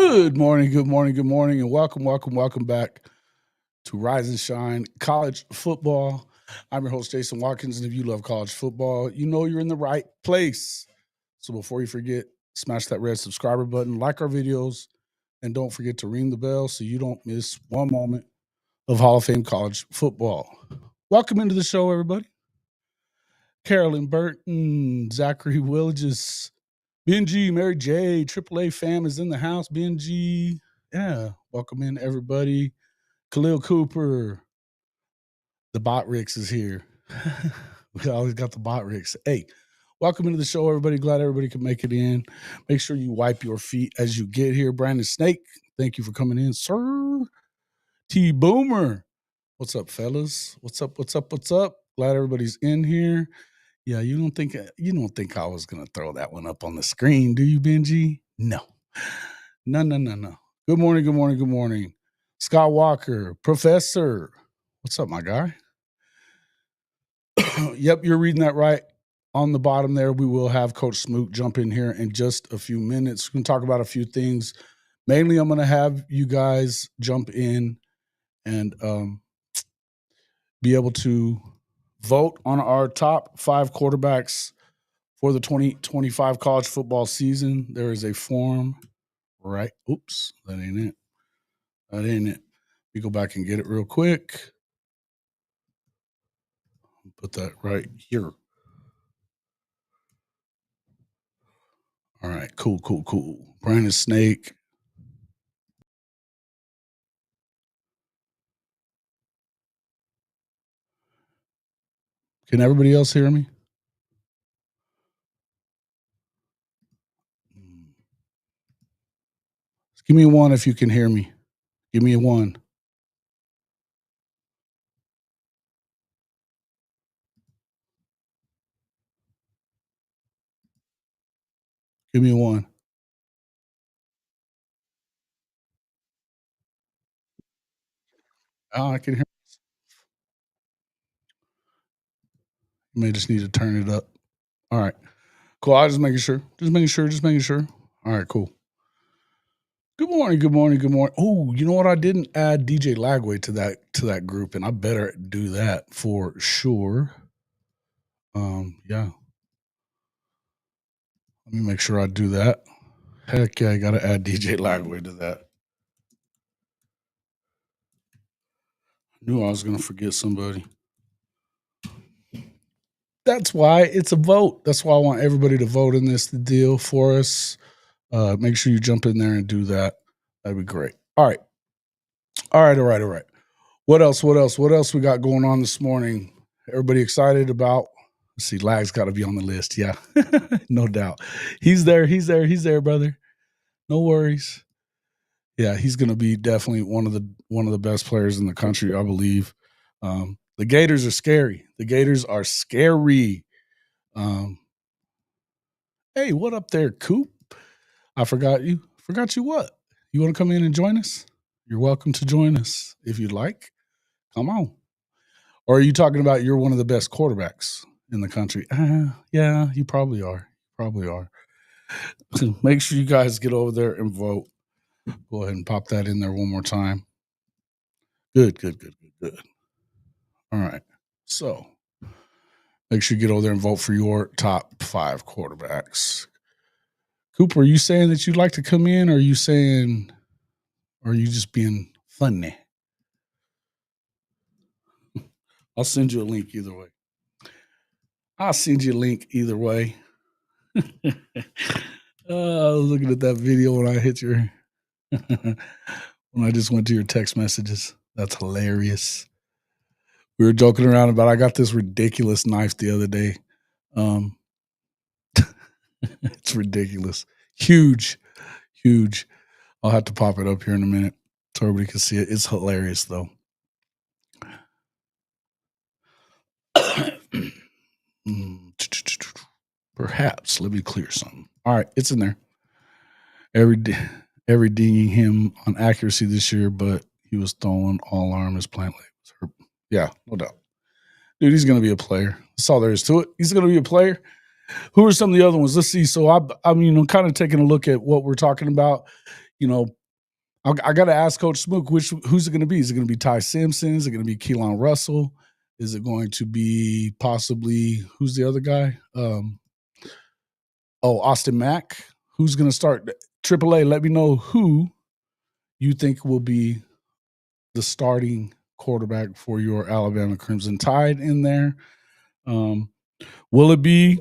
Good morning, and welcome back to Rise and Shine College Football. I'm your host, Jason Watkins, and if you love college football, you know you're in the right place. So before you forget, smash that red subscriber button, like our videos, and don't forget to ring the bell so you don't miss one moment of Hall of Fame college football. Welcome into the show, everybody. Carolyn Burton, Zachary Wilges, Benji, Mary J, AAA fam is in the house. Benji, yeah, welcome in everybody. Khalil Cooper, the Bot Ricks is here. We always got the Bot Ricks. Hey, welcome into the show, everybody. Glad everybody could make it in. Make sure you wipe your feet as you get here. Brandon Snake, thank you for coming in, sir. T Boomer, what's up, fellas? What's up? Glad everybody's in here. Yeah, you don't think I was gonna throw that one up on the screen, do you, Benji? No. Good morning. Scott Walker, Professor. What's up, my guy? Yep, you're reading that right. On the bottom there, we will have Coach Smook jump in here in just a few minutes. We're gonna talk about a few things. Mainly, I'm gonna have you guys jump in and be able to vote on our top 5 quarterbacks for the 2025 college football season. There is a form, right? Oops, that ain't it. Let me go back and get it real quick. Put that right here. All right, cool. Brandon Snake. Can everybody else hear me? Give me a 1 if you can hear me. Give me a 1. Give me a 1. Oh, I can hear. You may just need to turn it up. All right. Cool. I was just making sure. All right, cool. Good morning. Oh, you know what? I didn't add DJ Lagway to that group, and I better do that for sure. Yeah. Let me make sure I do that. Heck yeah, I gotta add DJ Lagway to that. Knew I was gonna forget somebody. That's why it's a vote. That's why I want everybody to vote in this deal for us. Make sure you jump in there and do that. That'd be great. All right. What else we got going on this morning? Everybody excited about? Let's see, Lag's got to be on the list. Yeah, no doubt. He's there, brother. No worries. Yeah, he's going to be definitely one of the best players in the country, I believe. The Gators are scary. Hey, what up there, Coop? I forgot you. What? You want to come in and join us? You're welcome to join us if you'd like. Come on. Or are you talking about you're one of the best quarterbacks in the country? Yeah, you probably are. Make sure you guys get over there and vote. Go ahead and pop that in there one more time. Good. All right. So make sure you get over there and vote for your top 5 quarterbacks. Cooper, are you saying that you'd like to come in, or are you just being funny? I'll send you a link either way. I was looking at that video when I hit your when I just went to your text messages. That's hilarious. We were joking around about I got this ridiculous knife the other day. It's ridiculous. Huge. I'll have to pop it up here in a minute so everybody can see it. It's hilarious though. Perhaps. Let me clear something. All right, it's in there. Every dinging him on accuracy this year, but he was throwing all arm. His plant leg was hurt. Yeah, no doubt. Dude, he's going to be a player. That's all there is to it. He's going to be a player. Who are some of the other ones? Let's see. So I'm kind of taking a look at what we're talking about. I got to ask Coach Smook, who's it going to be? Is it going to be Ty Simpson? Is it going to be Keelan Russell? Is it going to be possibly who's the other guy? Austin Mack. Who's going to start? AAA, let me know who you think will be the starting quarterback for your Alabama Crimson Tide in there. Will it be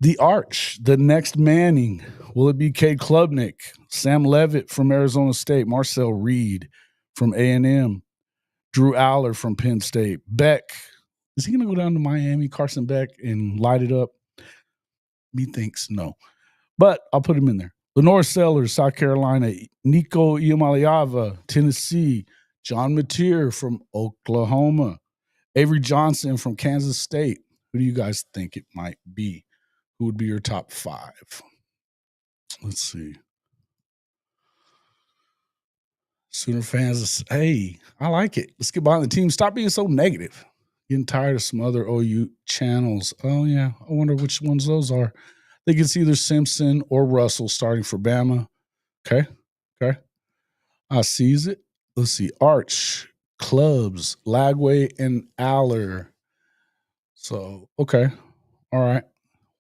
the Arch, the next Manning? Will it be Cade Klubnik, Sam Levitt from Arizona State, Marcel Reed from A&M, Drew Aller from Penn State, Beck? Is he going to go down to Miami, Carson Beck, and light it up? Methinks no. But I'll put him in there. Lenore Sellers, South Carolina, Nico Iamaleava, Tennessee, John Mateer from Oklahoma, Avery Johnson from Kansas State. Who do you guys think it might be? Who would be your top 5? Let's see. Sooner fans, hey, I like it. Let's get behind the team. Stop being so negative. Getting tired of some other OU channels. Oh, yeah. I wonder which ones those are. I think it's either Simpson or Russell starting for Bama. Okay. I sees it. Let's see. Arch, Clubs, Lagway, and Aller. So, okay. All right.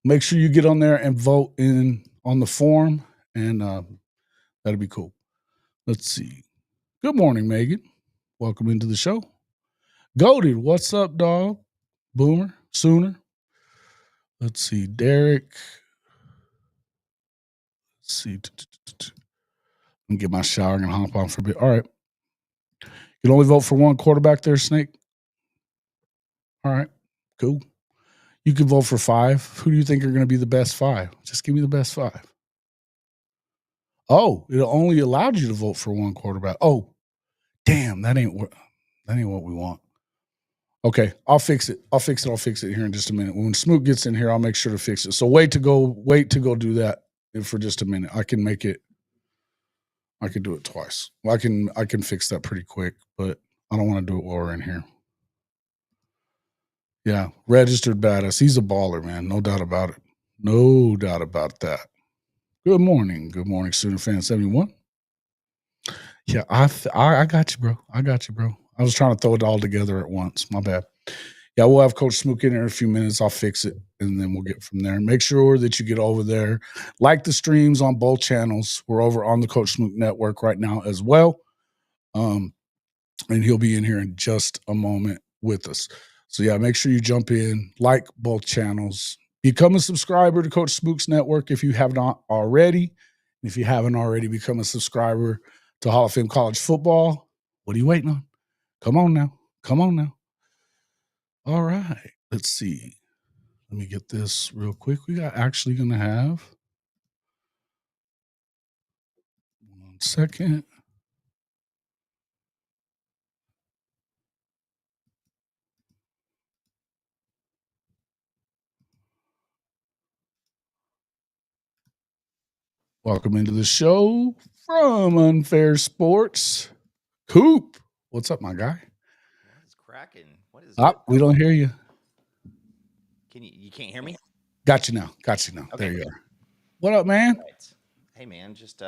Make sure you get on there and vote in on the form, and that'll be cool. Let's see. Good morning, Megan. Welcome into the show. Goated, what's up, dog? Boomer, Sooner. Let's see. Derek. Let's see. Let me get my shower and hop on for a bit. All right. You can only vote for one quarterback there, Snake. All right. Cool. You can vote for 5. Who do you think are going to be the best 5? Just give me the best 5. Oh, it only allowed you to vote for one quarterback. Oh, damn, that ain't what we want. Okay, I'll fix it. I'll fix it here in just a minute. When Smook gets in here, I'll make sure to fix it. So wait to go do that for just a minute. I can make it. I can do it twice. Well, I can fix that pretty quick, but I don't want to do it while we're in here. Yeah, registered badass. He's a baller, man. No doubt about it. No doubt about that. Good morning, Sooner Fan 71. Yeah, I got you, bro. I was trying to throw it all together at once. My bad. Yeah, we'll have Coach Smook in here in a few minutes. I'll fix it, and then we'll get from there. Make sure that you get over there. Like the streams on both channels. We're over on the Coach Smook Network right now as well. And he'll be in here in just a moment with us. So, yeah, make sure you jump in, like both channels. Become a subscriber to Coach Smook's Network if you have not already. If you haven't already, become a subscriber to Hall of Fame College Football. What are you waiting on? Come on now. All right. Let's see. Let me get this real quick. We are actually going to have 1 second. Welcome into the show from Unfair Sports. Coop, what's up, my guy? What is cracking? What is we don't hear you. You can't hear me? Got you now. Okay. There you are. What up, man? Right. Hey man, just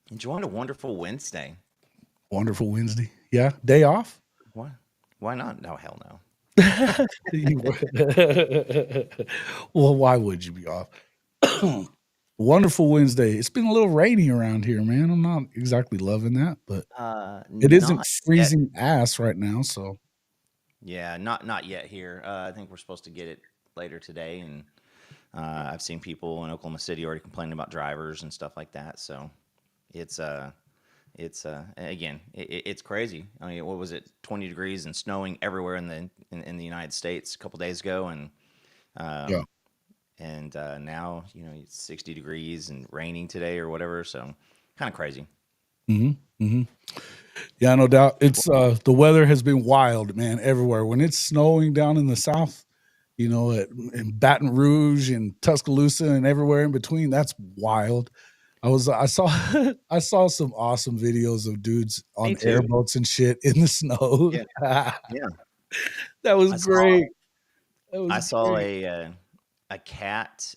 enjoying a wonderful Wednesday. Wonderful Wednesday. Yeah. Day off? What? Why not? No, hell no. Well, why would you be off? Wonderful Wednesday. It's been a little rainy around here, man. I'm not exactly loving that, but it isn't freezing ass right now. So, yeah, not yet here. I think we're supposed to get it later today, and I've seen people in Oklahoma City already complaining about drivers and stuff like that. So, it's again, it's crazy. I mean, what was it? 20 degrees and snowing everywhere in the United States a couple days ago, and yeah. And now, it's 60 degrees and raining today or whatever. So kind of crazy. Yeah, no doubt. It's the weather has been wild, man, everywhere. When it's snowing down in the South, in Baton Rouge and Tuscaloosa and everywhere in between, that's wild. I saw I saw some awesome videos of dudes on airboats and shit in the snow. Yeah. That was great. I saw a cat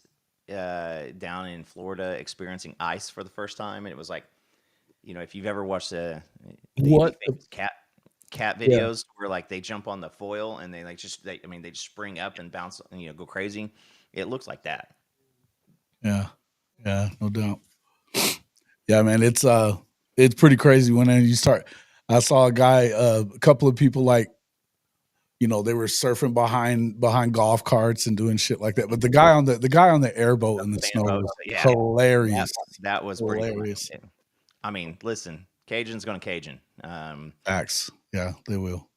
down in Florida experiencing ice for the first time, and it was like if you've ever watched the What? famous cat Yeah, videos where like they jump on the foil and they like they just spring up and bounce, go crazy. It looks like that. yeah, yeah, no doubt. Yeah, man, it's pretty crazy when then you start. I saw a guy, a couple of people like they were surfing behind golf carts and doing shit like that. But the guy on the airboat in the Fan snow boat, was yeah, that hilarious, that was pretty funny. hilarious. I mean, listen, Cajun's gonna Cajun. Facts, yeah, they will.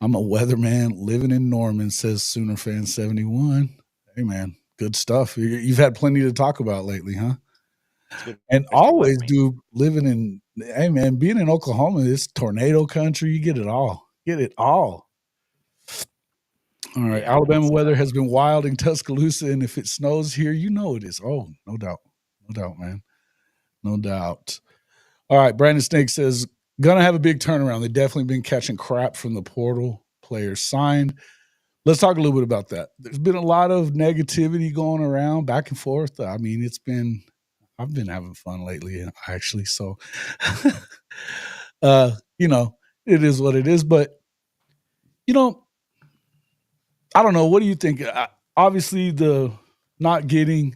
I'm a weatherman living in Norman, says Sooner fan 71. Hey man, good stuff. You've had plenty to talk about lately, huh? It's a good And place to weather always me. do living in. Hey man, being in Oklahoma, it's tornado country. You get it all. Get it all. All right. Yeah, Alabama it's weather has been wild in Tuscaloosa, and if it snows here, you know it is. Oh, no doubt. No doubt, man. No doubt. All right. Brandon Snake says, gonna have a big turnaround. They've definitely been catching crap from the portal players signed. Let's talk a little bit about that. There's been a lot of negativity going around back and forth. I mean, I've been having fun lately, actually. So, uh, you know, it is what it is. But, you know, I don't know. What do you think? Obviously, the not getting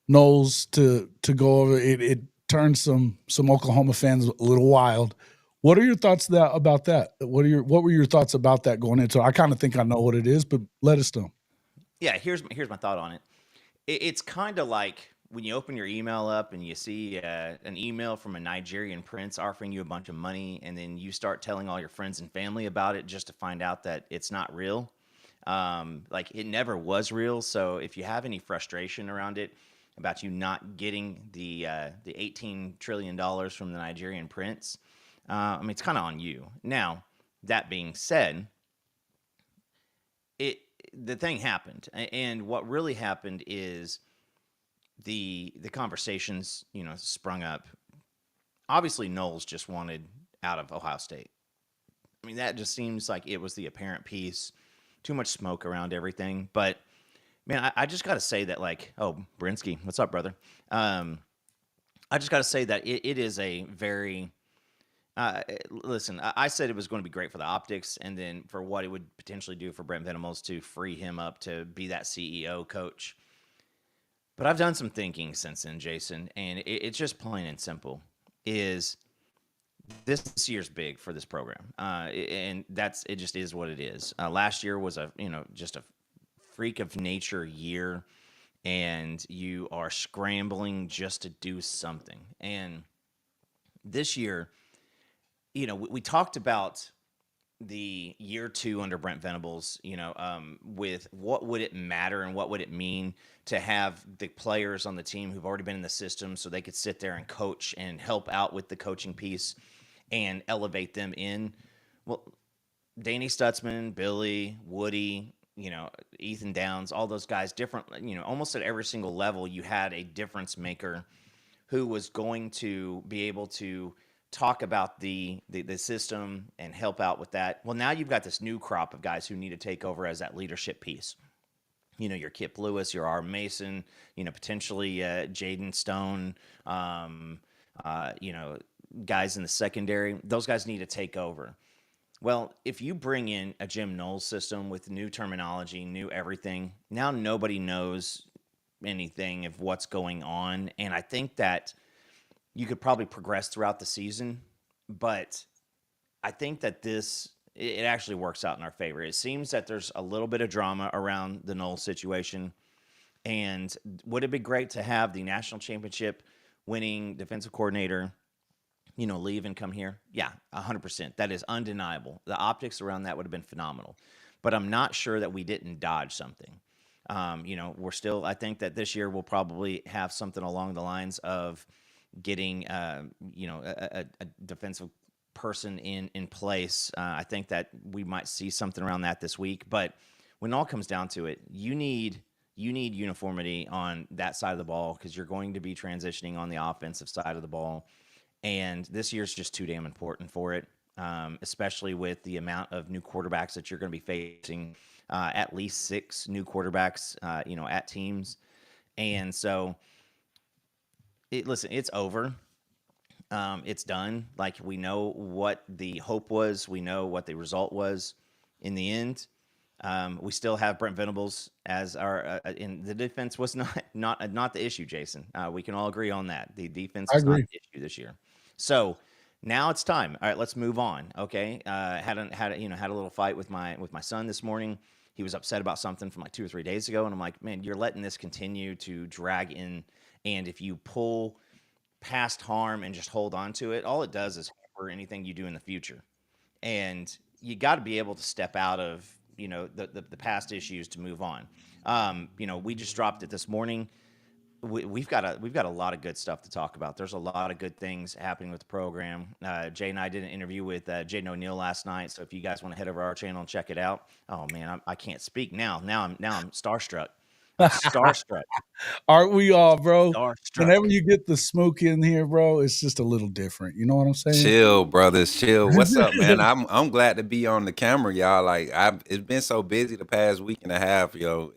Knowles to go over it turned some Oklahoma fans a little wild. What are your thoughts about that? What were your thoughts about that going into? I kind of think I know what it is, but let us know. Yeah. Here's my thought on it. It's kind of like when you open your email up and you see an email from a Nigerian prince offering you a bunch of money, and then you start telling all your friends and family about it just to find out that it's not real. Like it never was real. So if you have any frustration around it, about you not getting the $18 trillion from the Nigerian prince, I mean it's kind of on you. Now that being said, it the thing happened, and what really happened is the conversations sprung up. Obviously, Knowles just wanted out of Ohio State. I mean, that just seems like it was the apparent piece. Too much smoke around everything. But man, I just got to say that, like, oh, Brinsky, what's up, brother? Um, I just got to say that it is a very listen. I said it was going to be great for the optics, and then for what it would potentially do for Brent Venables to free him up to be that CEO coach. But I've done some thinking since then, Jason, and it's just plain and simple. Is this year's big for this program, and that's it. Just is what it is. Last year was a just a freak of nature year, and you are scrambling just to do something. And this year, we talked about the year two under Brent Venables, with what would it matter and what would it mean to have the players on the team who've already been in the system so they could sit there and coach and help out with the coaching piece and elevate them in. Well, Danny Stutzman, Billy, Woody, Ethan Downs, all those guys, different, almost at every single level, you had a difference maker who was going to be able to talk about the system and help out with that. Well, now you've got this new crop of guys who need to take over as that leadership piece. Your Kip Lewis, your R. Mason, potentially Jaden Stone, guys in the secondary. Those guys need to take over. Well, if you bring in a Jim Knowles system with new terminology, new everything, now nobody knows anything of what's going on. And I think that you could probably progress throughout the season, but I think that it actually works out in our favor. It seems that there's a little bit of drama around the Knowles situation. And would it be great to have the national championship winning defensive coordinator leave and come here? Yeah, 100%. That is undeniable. The optics around that would have been phenomenal. But I'm not sure that we didn't dodge something. We're still, I think that this year we'll probably have something along the lines of getting, a defensive person in place. I think that we might see something around that this week. But when it all comes down to it, you need uniformity on that side of the ball because you're going to be transitioning on the offensive side of the ball. And this year's just too damn important for it, especially with the amount of new quarterbacks that you're going to be facing, at least 6 new quarterbacks, at teams. And so Listen, it's over. It's done. Like we know what the hope was. We know what the result was in the end. We still have Brent Venables as our in the defense was not the issue, Jason. We can all agree on that. The defense I was not agree. the issue this year. So now it's time. All right, let's move on. Okay, had a little fight with my son this morning. He was upset about something from like 2 or 3 days ago, and I'm like, man, you're letting this continue to drag in. And if you pull past harm and just hold on to it, all it does is hamper anything you do in the future. And you got to be able to step out of the past issues to move on. We just dropped it this morning. We've got a lot of good stuff to talk about. There's a lot of good things happening with the program. Jay and I did an interview with Jaden O'Neill last night. So if you guys want to head over our channel and check it out, oh man, I can't speak now. Now I'm starstruck. I'm starstruck. Aren't we all, bro? Starstruck. Whenever you get the Smook in here, bro, it's just a little different. You know what I'm saying? Chill, brothers, chill. What's up, man? I'm glad to be on the camera, y'all. Like it's been so busy the past week and a half, yo.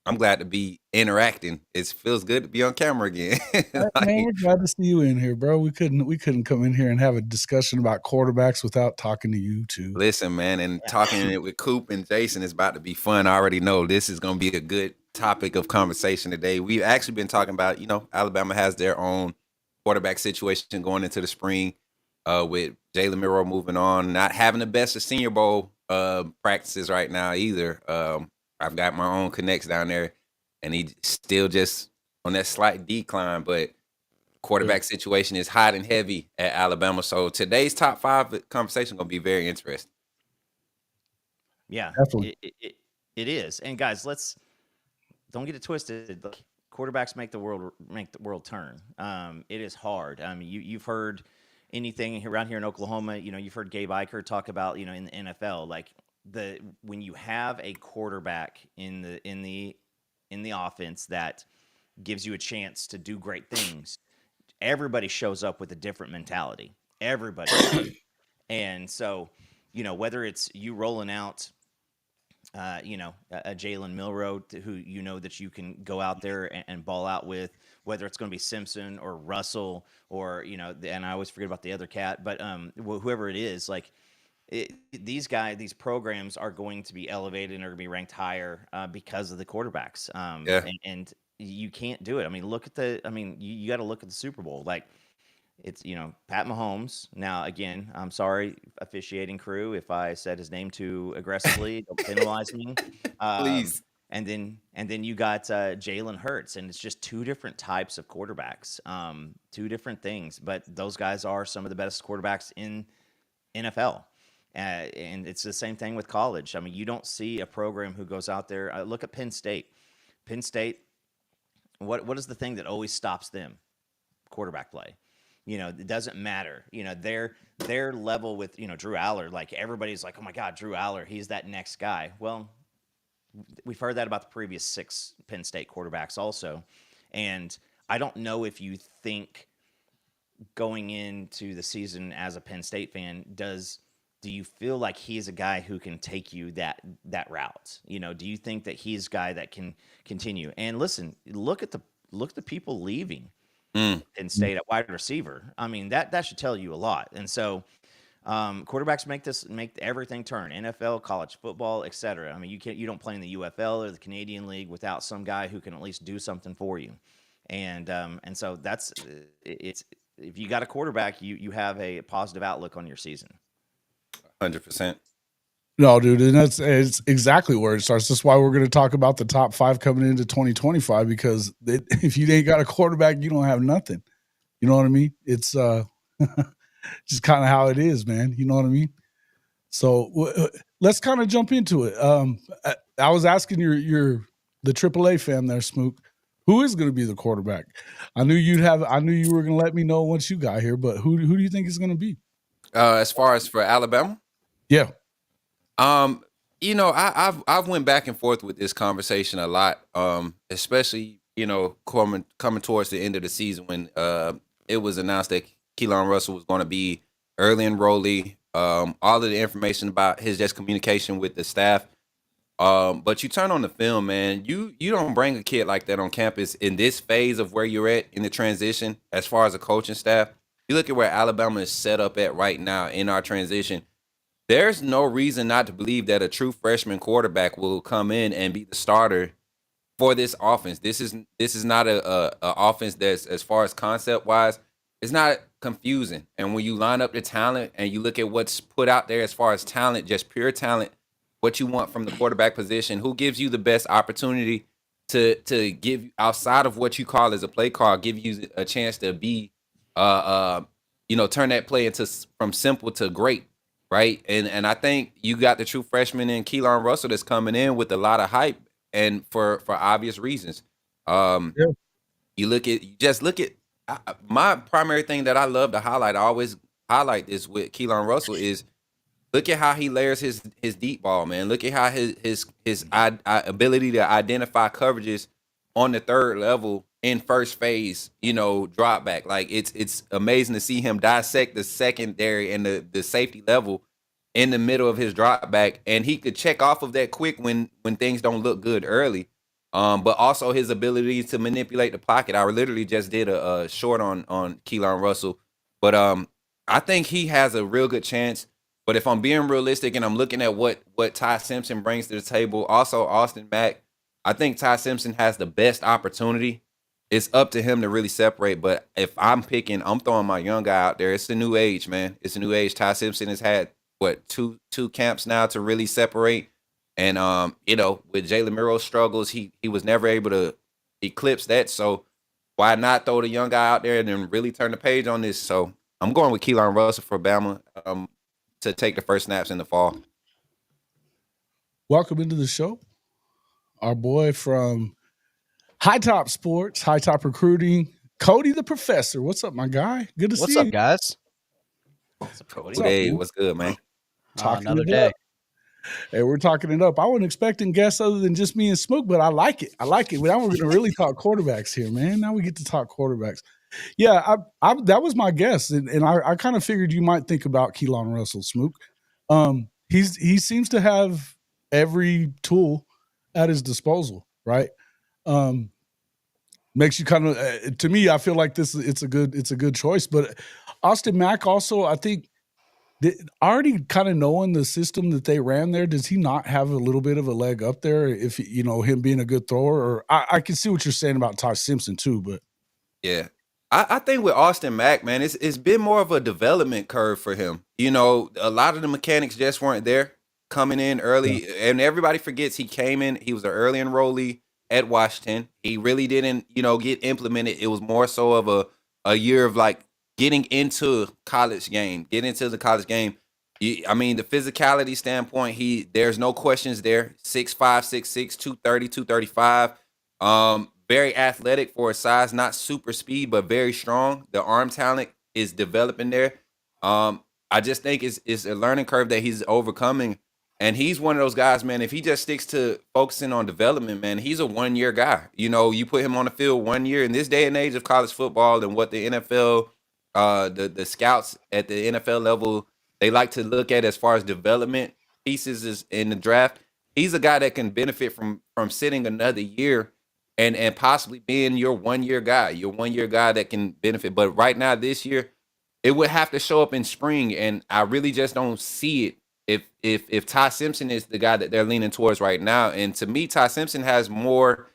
I'm glad to be interacting. It feels good to be on camera again. Man, Like, we're glad to see you in here, bro. We couldn't come in here and have a discussion about quarterbacks without talking to you too. listen, man, and Yeah. talking it with Coop and Jason is about to be fun. I already know this is gonna be a good topic of conversation today. We've actually been talking about, Alabama has their own quarterback situation going into the spring, with Jalen Milroe moving on, not having the best of Senior Bowl practices right now either. I've got my own connects down there, and he still just on that slight decline, but quarterback situation is hot and heavy at Alabama. So today's top five conversation gonna be very interesting. Yeah, Definitely. it is. And guys, let's don't get it twisted. Look, quarterbacks make the world turn. It is hard. I mean, you've heard anything around here in Oklahoma. You've heard Gabe Eicher talk about in the NFL, like when you have a quarterback in the offense that gives you a chance to do great things, everybody shows up with a different mentality. Everybody does. And so, whether it's you rolling out a Jalen Milroe who that you can go out there and ball out with, whether it's going to be Simpson or Russell or and I always forget about the other cat, but whoever it is, like these programs are going to be elevated and are going to be ranked higher because of the quarterbacks. Yeah. And you can't do it. I mean, you got to look at the Super Bowl, like. It's Pat Mahomes. Now again, I'm sorry, officiating crew, if I said his name too aggressively. Don't penalize me. Um, Please. and then you got Jalen Hurts, and it's just two different types of quarterbacks, two different things. But those guys are some of the best quarterbacks in NFL. And it's the same thing with college. I mean, you don't see a program who goes out there. Look at Penn State. Penn State. What is the thing that always stops them? Quarterback play. It doesn't matter. Their level with Drew Aller. Like everybody's like, oh my God, Drew Aller, he's that next guy. Well, we've heard that about the previous 6 Penn State quarterbacks also, and I don't know if you think going into the season as a Penn State fan do you feel like he's a guy who can take you that route? Do you think that he's a guy that can continue? And listen, look at the people leaving Mm. Penn State at wide receiver. I mean, that should tell you a lot. And so quarterbacks make everything turn. NFL, college football, etc. I mean, you don't play in the UFL or the Canadian League without some guy who can at least do something for you. And so that's it's if you got a quarterback, you have a positive outlook on your season. 100%. No, dude, and it's exactly where it starts. That's why we're going to talk about the top 5 coming into 2025, because if you ain't got a quarterback, you don't have nothing. You know what I mean? It's just kind of how it is, man. You know what I mean? So let's kind of jump into it. I was asking the AAA fan there, Smook, who is going to be the quarterback? I knew you were going to let me know once you got here, but who do you think is going to be? As far as for Alabama, Yeah. I've went back and forth with this conversation a lot, especially coming towards the end of the season when it was announced that Keelan Russell was going to be early enrollee. All of the information about his just communication with the staff But you turn on the film, man. You don't bring a kid like that on campus in this phase of where you're at in the transition, as far as a coaching staff. You look at where Alabama is set up at right now in our transition. There's no reason not to believe that a true freshman quarterback will come in and be the starter for this offense. This is not a offense that's, as far as concept wise, it's not confusing. And when you line up the talent and you look at what's put out there as far as talent, just pure talent, what you want from the quarterback position, who gives you the best opportunity to give outside of what you call as a play call, give you a chance to be turn that play into from simple to great, right? And I think you got the true freshman in Keelan Russell that's coming in with a lot of hype and for obvious reasons. Yeah. You just look at my primary thing that I love to highlight. I always highlight this with Keelan Russell is look at how he layers his deep ball, man. Look at how his ability to identify coverages on the third level in first phase, drop back. Like it's amazing to see him dissect the secondary and the safety level in the middle of his drop back, and he could check off of that quick when things don't look good early. But also his ability to manipulate the pocket. I literally just did a short on Keelan Russell, but I think he has a real good chance. But if I'm being realistic and I'm looking at what Ty Simpson brings to the table, also Austin Mack, I think Ty Simpson has the best opportunity. It's up to him to really separate. But if I'm picking, I'm throwing my young guy out there. It's a new age, man. It's a new age. Ty Simpson has had two camps now to really separate. And with Jalen Miro's struggles, he was never able to eclipse that. So why not throw the young guy out there and then really turn the page on this? So I'm going with Keelan Russell for Bama to take the first snaps in the fall. Welcome into the show, our boy from High Top Sports, High Top Recruiting, Cody the Professor. What's up, my guy? Good to see you. What's up, guys? What's up, Cody? Hey, what's good, man? Another day. Hey, we're talking it up. I wasn't expecting guests other than just me and Smook, but I like it. Now we're going to really talk quarterbacks here, man. Now we get to talk quarterbacks. Yeah, that was my guess, and I kind of figured you might think about Keelan Russell, Smook. He seems to have every tool at his disposal, right? Makes you kind of to me, I feel like it's a good choice. But Austin Mack also, I think, already kind of knowing the system that they ran there, does he not have a little bit of a leg up there? If him being a good thrower, or I can see what you're saying about Ty Simpson too, but yeah. I think with Austin Mack, man, it's been more of a development curve for him. A lot of the mechanics just weren't there coming in early, and everybody forgets he came in. He was an early enrollee at Washington. He really didn't, get implemented. It was more so of a year of like getting into the college game. The physicality standpoint, there's no questions there. 6'5", 6'6", 230, 235. Very athletic for his size, not super speed, but very strong. The arm talent is developing there. I just think it's a learning curve that he's overcoming. And he's one of those guys, man, if he just sticks to focusing on development, man, he's a one-year guy. You put him on the field 1 year in this day and age of college football and what the NFL, the scouts at the NFL level, they like to look at as far as development pieces is in the draft. He's a guy that can benefit from sitting another year and possibly being your 1 year guy, that can benefit. But right now, this year, it would have to show up in spring, and I really just don't see it if Ty Simpson is the guy that they're leaning towards right now. And to me, Ty Simpson has more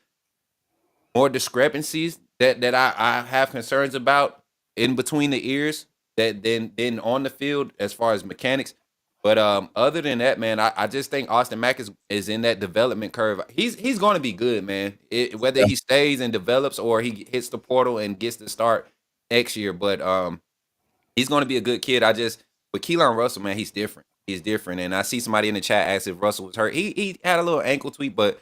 discrepancies that I have concerns about in between the ears than on the field as far as mechanics. But other than that, man, I just think Austin Mack is in that development curve. He's going to be good, man. Whether he stays and develops or he hits the portal and gets to start next year. But he's going to be a good kid. With Keelan Russell, man, he's different. He's different. And I see somebody in the chat ask if Russell was hurt. He had a little ankle tweak, but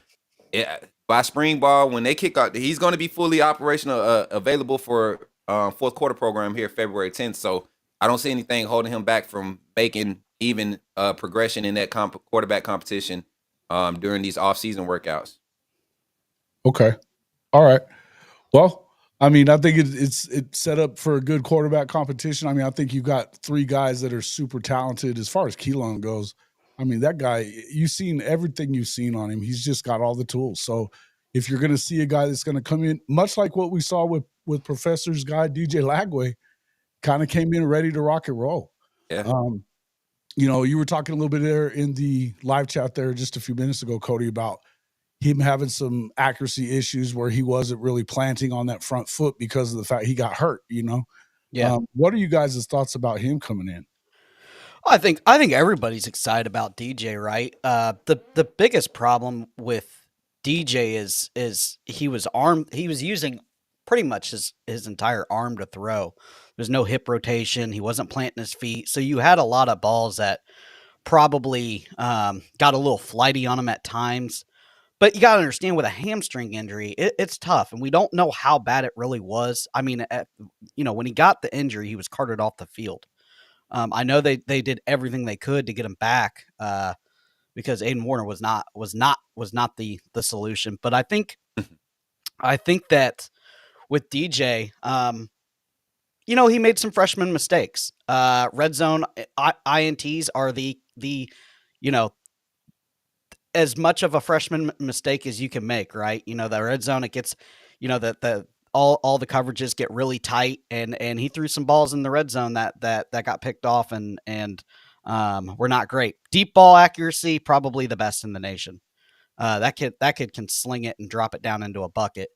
by spring ball, when they kick out, he's going to be fully operational, available for fourth quarter program here February 10th. So I don't see anything holding him back from making even progression in that quarterback competition during these off-season workouts. Okay. All right. Well, I think it's set up for a good quarterback competition. I think you've got three guys that are super talented as far as Keelan goes. I mean, that guy, you've seen everything you've seen on him. He's just got all the tools. So if you're going to see a guy that's going to come in, much like what we saw with Professor's guy, DJ Lagway, kind of came in ready to rock and roll. Yeah. You were talking a little bit there in the live chat there just a few minutes ago, Cody, about him having some accuracy issues where he wasn't really planting on that front foot because of the fact he got hurt, Yeah. What are you guys' thoughts about him coming in? I think everybody's excited about DJ, right? The biggest problem with DJ is he was using pretty much his entire arm to throw. There's no hip rotation. He wasn't planting his feet. So you had a lot of balls that probably got a little flighty on him at times. But you got to understand, with a hamstring injury, it's tough, and we don't know how bad it really was. I mean, when he got the injury, he was carted off the field. I know they did everything they could to get him back because Aiden Warner was not the solution. But I think that with DJ, he made some freshman mistakes. Red zone INTs are the as much of a freshman mistake as you can make, right? The red zone, it gets, all the coverages get really tight, and he threw some balls in the red zone that got picked off and were not great. Deep ball accuracy, probably the best in the nation. That kid can sling it and drop it down into a bucket.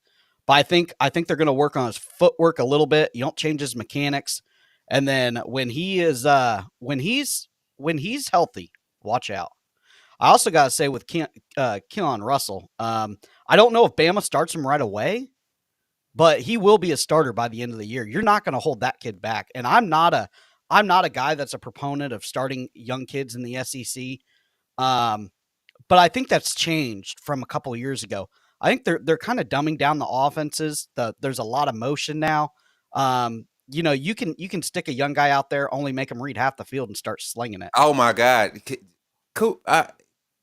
But I think they're going to work on his footwork a little bit. You don't change his mechanics, and then when he's healthy, watch out. I also got to say with Keelan Russell, I don't know if Bama starts him right away, but he will be a starter by the end of the year. You're not going to hold that kid back. And I'm not a guy that's a proponent of starting young kids in the SEC. But I think that's changed from a couple of years ago. I think they're kind of dumbing down the offenses. There's a lot of motion now. You can stick a young guy out there, only make him read half the field and start slinging it. Oh my God,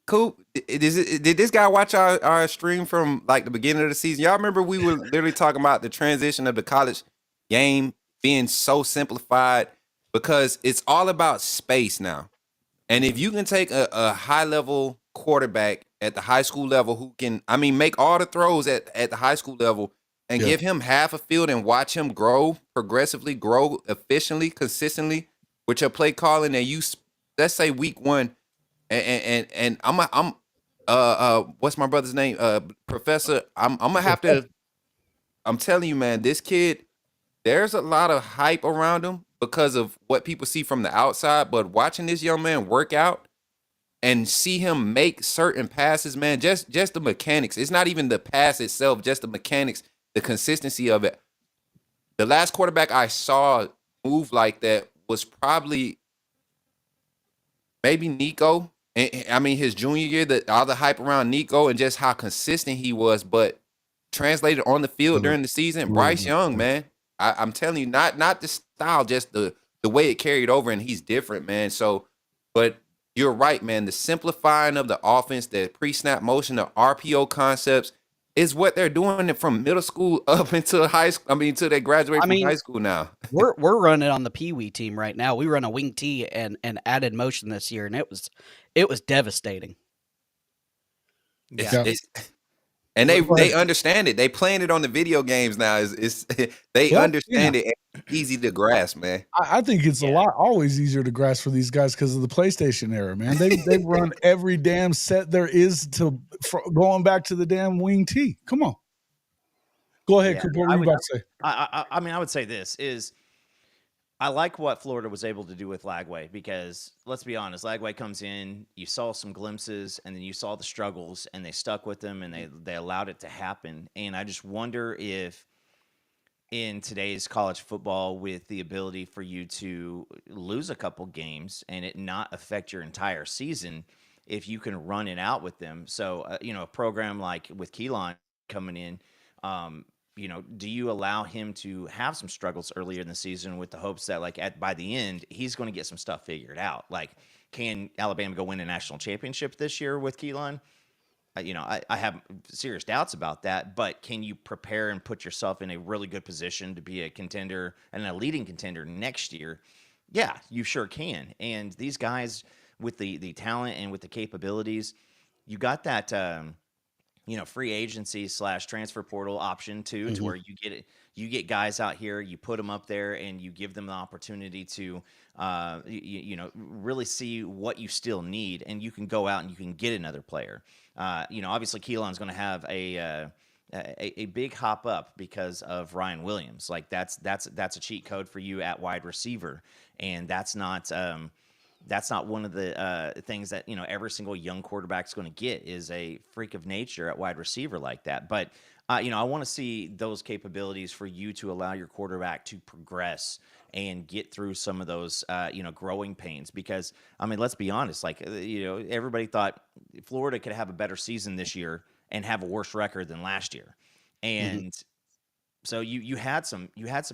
Coop, did this guy watch our stream from like the beginning of the season? Y'all remember we were literally talking about the transition of the college game being so simplified because it's all about space now. And if you can take a high level quarterback at the high school level who can, make all the throws at the high school level and give him half a field and watch him progressively grow efficiently, consistently with your play calling, and let's say week one. And I'm what's my brother's name? Professor. I'm gonna have to. I'm telling you, man, this kid. There's a lot of hype around him because of what people see from the outside. But watching this young man work out and see him make certain passes, man, just the mechanics. It's not even the pass itself, just the mechanics, the consistency of it. The last quarterback I saw move like that was probably maybe Nico. And, his junior year, all the hype around Nico and just how consistent he was, but translated on the field during the season, Bryce Young, man. I'm telling you, not the style, just the way it carried over, and he's different, man. So, but you're right, man. The simplifying of the offense, the pre-snap motion, the RPO concepts is what they're doing from middle school up into high school. Until they graduate from high school now. We're running on the Pee Wee team right now. We run a wing T and added motion this year, and it was devastating. Yeah. And they understand it. They playing it on the video games now. They understand it. And it's easy to grasp, man. I think it's always easier to grasp for these guys because of the PlayStation era, man. They run every damn set there is going back to the damn wing T. Come on. Go ahead, Coop. What were you about to say? I would say this is I like what Florida was able to do with Lagway because let's be honest, Lagway comes in, you saw some glimpses, and then you saw the struggles, and they stuck with them, and they allowed it to happen. And I just wonder if in today's college football, with the ability for you to lose a couple games and it not affect your entire season, if you can run it out with them. So, a program like with Keelan coming in, do you allow him to have some struggles earlier in the season with the hopes that by the end, he's going to get some stuff figured out? Like, can Alabama go win a national championship this year with Keelan? I have serious doubts about that, but can you prepare and put yourself in a really good position to be a contender and a leading contender next year? Yeah, you sure can. And these guys, with the talent and with the capabilities, you got that free agency / transfer portal option too, to Hmm. where you get guys out here, you put them up there, and you give them the opportunity to really see what you still need, and you can go out and you can get another player. Obviously Keelan's going to have a big hop up because of Ryan Williams. Like that's a cheat code for you at wide receiver, and that's not one of the things that every single young quarterback's going to get, is a freak of nature at wide receiver like that. But I want to see those capabilities for you to allow your quarterback to progress and get through some of those growing pains. Because I mean, let's be honest, like everybody thought Florida could have a better season this year and have a worse record than last year, Hmm. and so you had some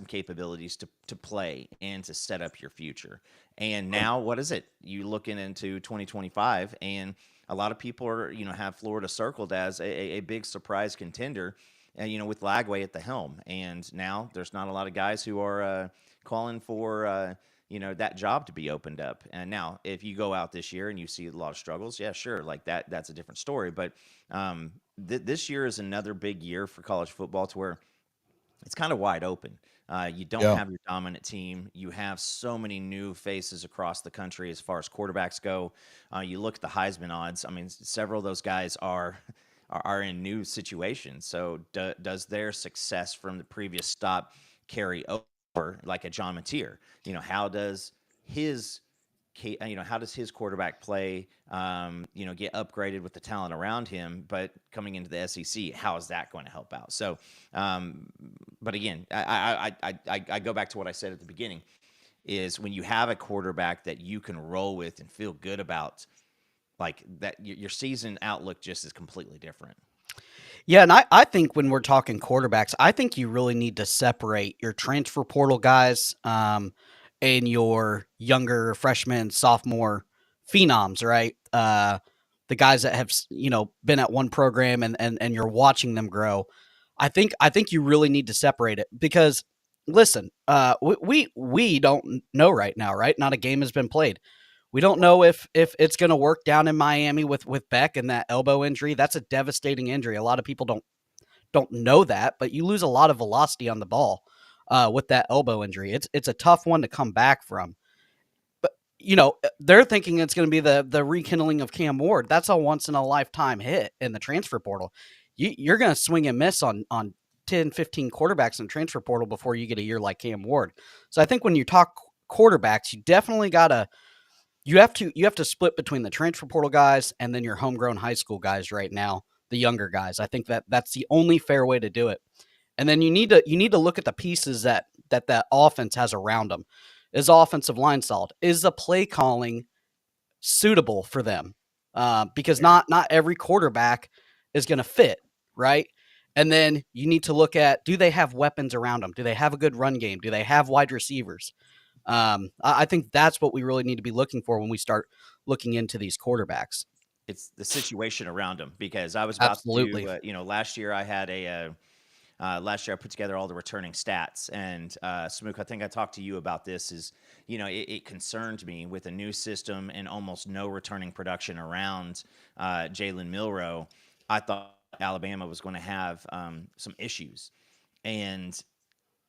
capabilities to play and to set up your future. And now what is it? You looking into 2025, and a lot of people are have Florida circled as a big surprise contender, with Lagway at the helm. And now there's not a lot of guys who are calling for that job to be opened up. And now if you go out this year and you see a lot of struggles, yeah, sure, like that's a different story. But this year is another big year for college football, to where it's kind of wide open. You don't Yeah. have your dominant team. You have so many new faces across the country as far as quarterbacks go. You look at the Heisman odds. I mean, several of those guys are in new situations. So does their success from the previous stop carry over, like a John Mateer? How does his how does his quarterback play, get upgraded with the talent around him, but coming into the SEC, how is that going to help out? So, but again, I go back to what I said at the beginning, is when you have a quarterback that you can roll with and feel good about, like that, your season outlook just is completely different. Yeah, and I think when we're talking quarterbacks, I think you really need to separate your transfer portal guys, and your younger freshman, sophomore phenoms, right? The guys that have been at one program, and you're watching them grow. I think you really need to separate it, because listen, we don't know right now, right? Not a game has been played. We don't know if it's going to work down in Miami with Beck and that elbow injury. That's a devastating injury. A lot of people don't know that, but you lose a lot of velocity on the ball with that elbow injury. It's a tough one to come back from. But they're thinking it's going to be the rekindling of Cam Ward. That's a once in a lifetime hit in the transfer portal. You're going to swing and miss on 10, 15 quarterbacks in the transfer portal before you get a year like Cam Ward. So I think when you talk quarterbacks, you definitely gotta you have to split between the transfer portal guys and then your homegrown high school guys right now, the younger guys. I think that's the only fair way to do it. And then you need to look at the pieces that offense has around them. Is offensive line solid? Is the play calling suitable for them? Because Very. not every quarterback is going to fit, right? And then you need to look at, do they have weapons around them? Do they have a good run game? Do they have wide receivers? I think that's what we really need to be looking for when we start looking into these quarterbacks. It's the situation around them, because I was about to Absolutely. do, last year I had last year I put together all the returning stats, and Smook, I think I talked to you about this. Is it concerned me with a new system and almost no returning production around Jalen Milroe. I thought Alabama was going to have some issues, and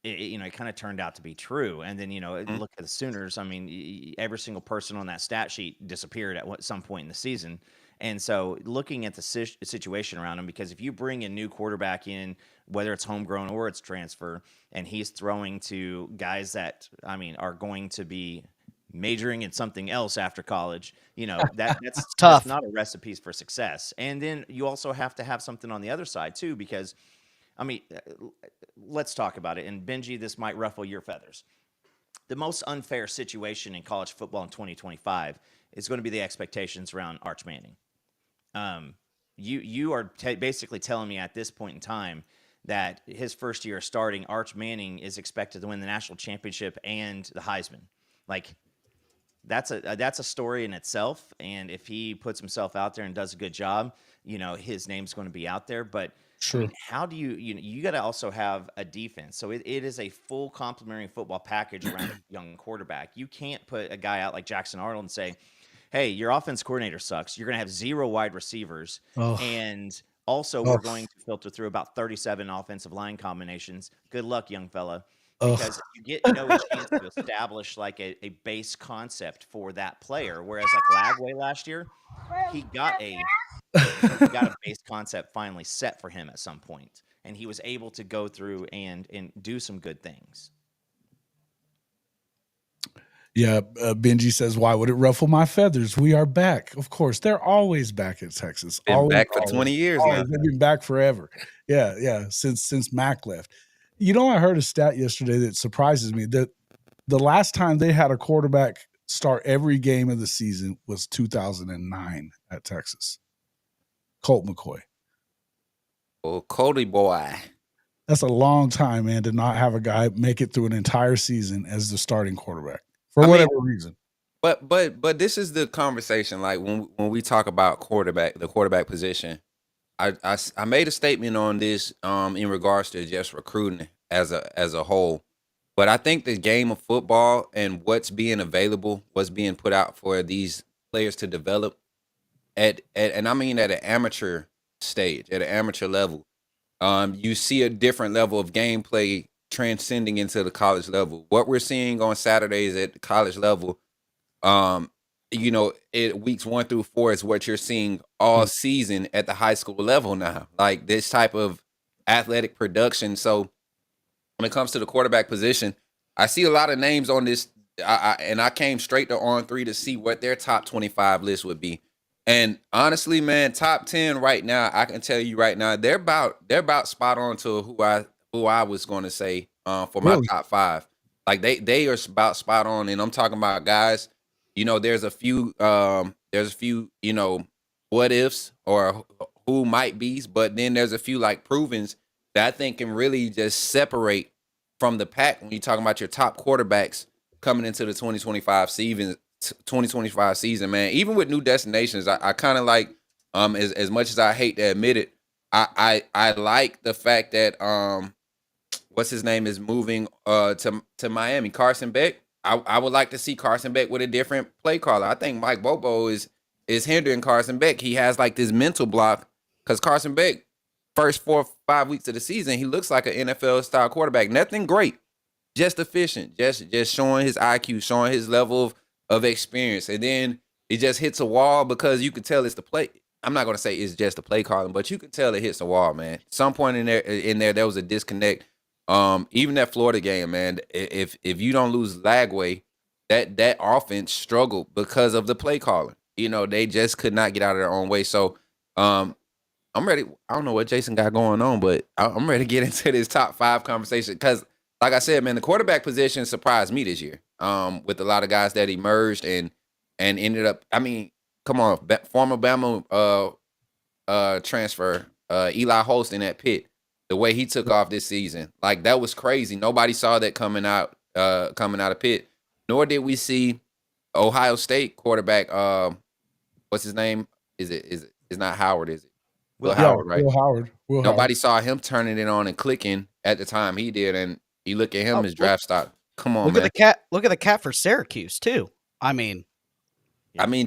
it kind of turned out to be true. And then Mhm. look at the Sooners. I mean, every single person on that stat sheet disappeared at some point in the season. And so looking at the situation around him, because if you bring a new quarterback in, whether it's homegrown or it's transfer, and he's throwing to guys that, I mean, are going to be majoring in something else after college, It's that's tough. not a recipe for success. And then you also have to have something on the other side too, because I mean, let's talk about it. And Benji, this might ruffle your feathers. The most unfair situation in college football in 2025 is going to be the expectations around Arch Manning. You are basically telling me at this point in time that his first year starting, Arch Manning is expected to win the national championship and the Heisman. Like that's a story in itself. And if he puts himself out there and does a good job, his name's going to be out there. But I Sure. mean, how do you got to also have a defense. So it is a full complementary football package around a young quarterback. You can't put a guy out like Jackson Arnold and say, hey, your offense coordinator sucks. You're going to have 0 wide receivers. Oh, And also, oh, we're going to filter through about 37 offensive line combinations. Good luck, young fella, oh. because you get no chance to establish like a base concept for that player. Whereas like Lagway last year, he got a base concept finally set for him at some point, and he was able to go through and do some good things. Yeah, Benji says, "Why would it ruffle my feathers? We are back. Of course, they're always back at Texas. Been Always, back for always, 20 years always. now. They've been back forever. Yeah. Since Mac left. You know, I heard a stat yesterday that surprises me. That the last time they had a quarterback start every game of the season was 2009 at Texas. Colt McCoy. Oh, Cody boy. That's a long time, man, to not have a guy make it through an entire season as the starting quarterback for I mean, whatever reason. But this is the conversation. Like when we talk about the quarterback position, I made a statement on this in regards to just recruiting as a whole. But I think the game of football and what's being available, what's being put out for these players to develop and I mean at an amateur stage, at an amateur level, you see a different level of gameplay transcending into the college level. What we're seeing on Saturdays at the college level, weeks 1 through 4 is what you're seeing all season at the high school level now. Like this type of athletic production. So when it comes to the quarterback position, I see a lot of names on this. I came straight to On3 to see what their top 25 list would be. And honestly, man, top 10 right now, I can tell you right now, they're about spot on to who I was going to say for my Really? top 5. Like they are about spot on, and I'm talking about guys. There's a few what ifs or who might be's, but then there's a few like provens that I think can really just separate from the pack when you're talking about your top quarterbacks coming into the 2025 season, man. Even with new destinations, I kind of like as much as I hate to admit it, I like the fact that what's his name is moving to Miami. Carson Beck. I would like to see Carson Beck with a different play caller. I think Mike Bobo is hindering Carson Beck. He has like this mental block because Carson Beck, first 4 or 5 weeks of the season, he looks like an NFL style quarterback. Nothing great, just efficient, just showing his IQ, showing his level of experience, and then it just hits a wall because you can tell it's the play. I'm not gonna say it's just the play calling, but you can tell it hits a wall, man. Some point in there was a disconnect. Even that Florida game, man. If you don't lose Lagway, that offense struggled because of the play calling. They just could not get out of their own way. So, I'm ready. I don't know what Jason got going on, but I'm ready to get into this top 5 conversation because, like I said, man, the quarterback position surprised me this year. With a lot of guys that emerged and ended up. I mean, come on, former Bama transfer Eli Holston at Pitt. The way he took off this season, like that was crazy. Nobody saw that coming out of Pitt. Nor did we see Ohio State quarterback. What's his name? It's not Howard, is it? Will Howard, right? Will Howard. Nobody saw him turning it on and clicking at the time he did, and you look at him as draft stock. Come on, look man. Look at the cat for Syracuse too. I mean,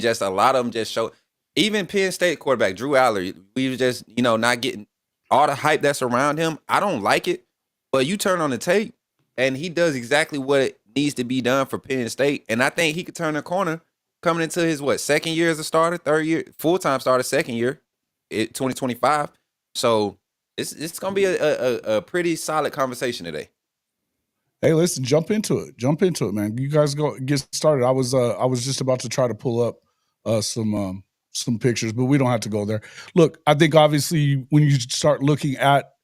just a lot of them just show. Even Penn State quarterback Drew Aller, we was just not getting all the hype that's around him. I don't like it, but you turn on the tape and he does exactly what needs to be done for Penn State, and I think he could turn the corner coming into his second year as a starter, third year full-time starter, second year, 2025. So it's gonna be a pretty solid conversation today. Hey, listen, jump into it, man. You guys go get started. I was just about to try to pull up some pictures, but we don't have to go there. Look, I think obviously when you start looking at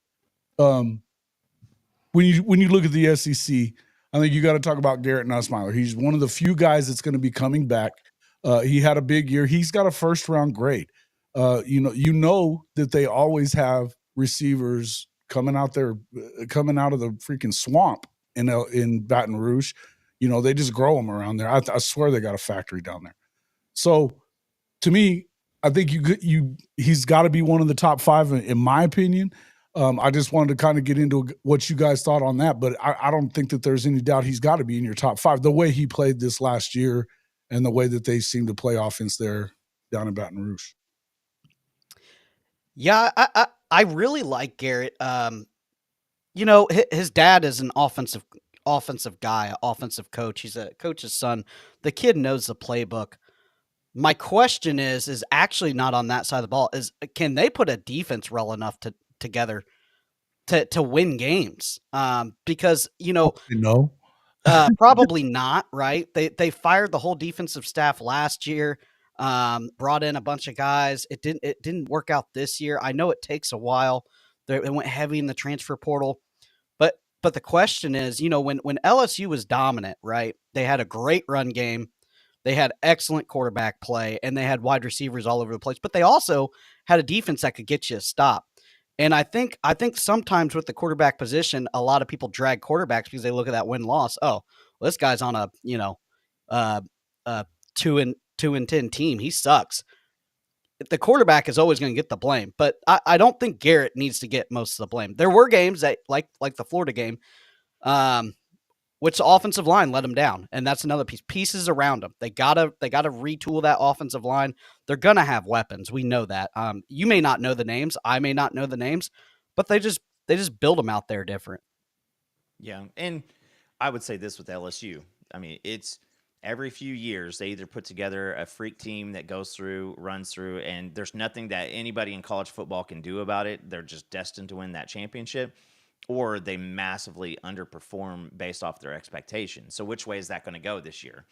when you look at the SEC, I think you got to talk about Garrett Nussmeier. He's one of the few guys that's going to be coming back. He had a big year. He's got a first round grade. You know that they always have receivers coming out of the freaking swamp in Baton Rouge. They just grow them around there. I swear they got a factory down there. So to me, I think he's got to be one of the top 5 in my opinion. I just wanted to kind of get into what you guys thought on that, but I don't think that there's any doubt he's got to be in your top 5. The way he played this last year and the way that they seem to play offense there down in Baton Rouge. Yeah, I really like Garrett. His dad is an offensive guy, offensive coach. He's a coach's son. The kid knows the playbook. My question is actually not on that side of the ball. Is can they put a defense well enough together to win games? Because No. probably not. Right? They fired the whole defensive staff last year. Brought in a bunch of guys. It didn't work out this year. I know it takes a while. They went heavy in the transfer portal. But the question is, when LSU was dominant, right? They had a great run game. They had excellent quarterback play, and they had wide receivers all over the place. But they also had a defense that could get you a stop. And I think sometimes with the quarterback position, a lot of people drag quarterbacks because they look at that win-loss. Oh, well, this guy's on a 2-10 team. He sucks. The quarterback is always going to get the blame, but I don't think Garrett needs to get most of the blame. There were games that, like the Florida game, which the offensive line let him down, and that's another piece. Pieces around him. They gotta retool that offensive line. They're gonna have weapons. We know that. You may not know the names. I may not know the names, but they just build them out there different. Yeah, and I would say this with LSU. I mean, it's every few years they either put together a freak team that goes through, runs through, and there's nothing that anybody in college football can do about it. They're just destined to win that championship, or they massively underperform based off their expectations. So which way is that going to go this year?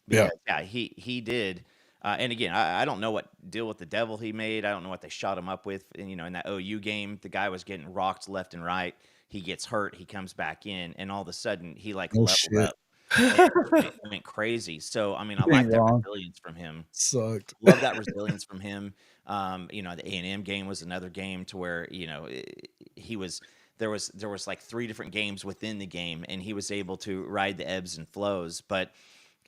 Yeah. Because, he did. And again, I don't know what deal with the devil he made. I don't know what they shot him up with. And, in that OU game, the guy was getting rocked left and right. He gets hurt. He comes back in, and all of a sudden he leveled up. It went crazy. So, I mean, I like that resilience from him. Sucked. Love that resilience from him. The A&M game was another game to where, he was there was like 3 different games within the game, and he was able to ride the ebbs and flows. But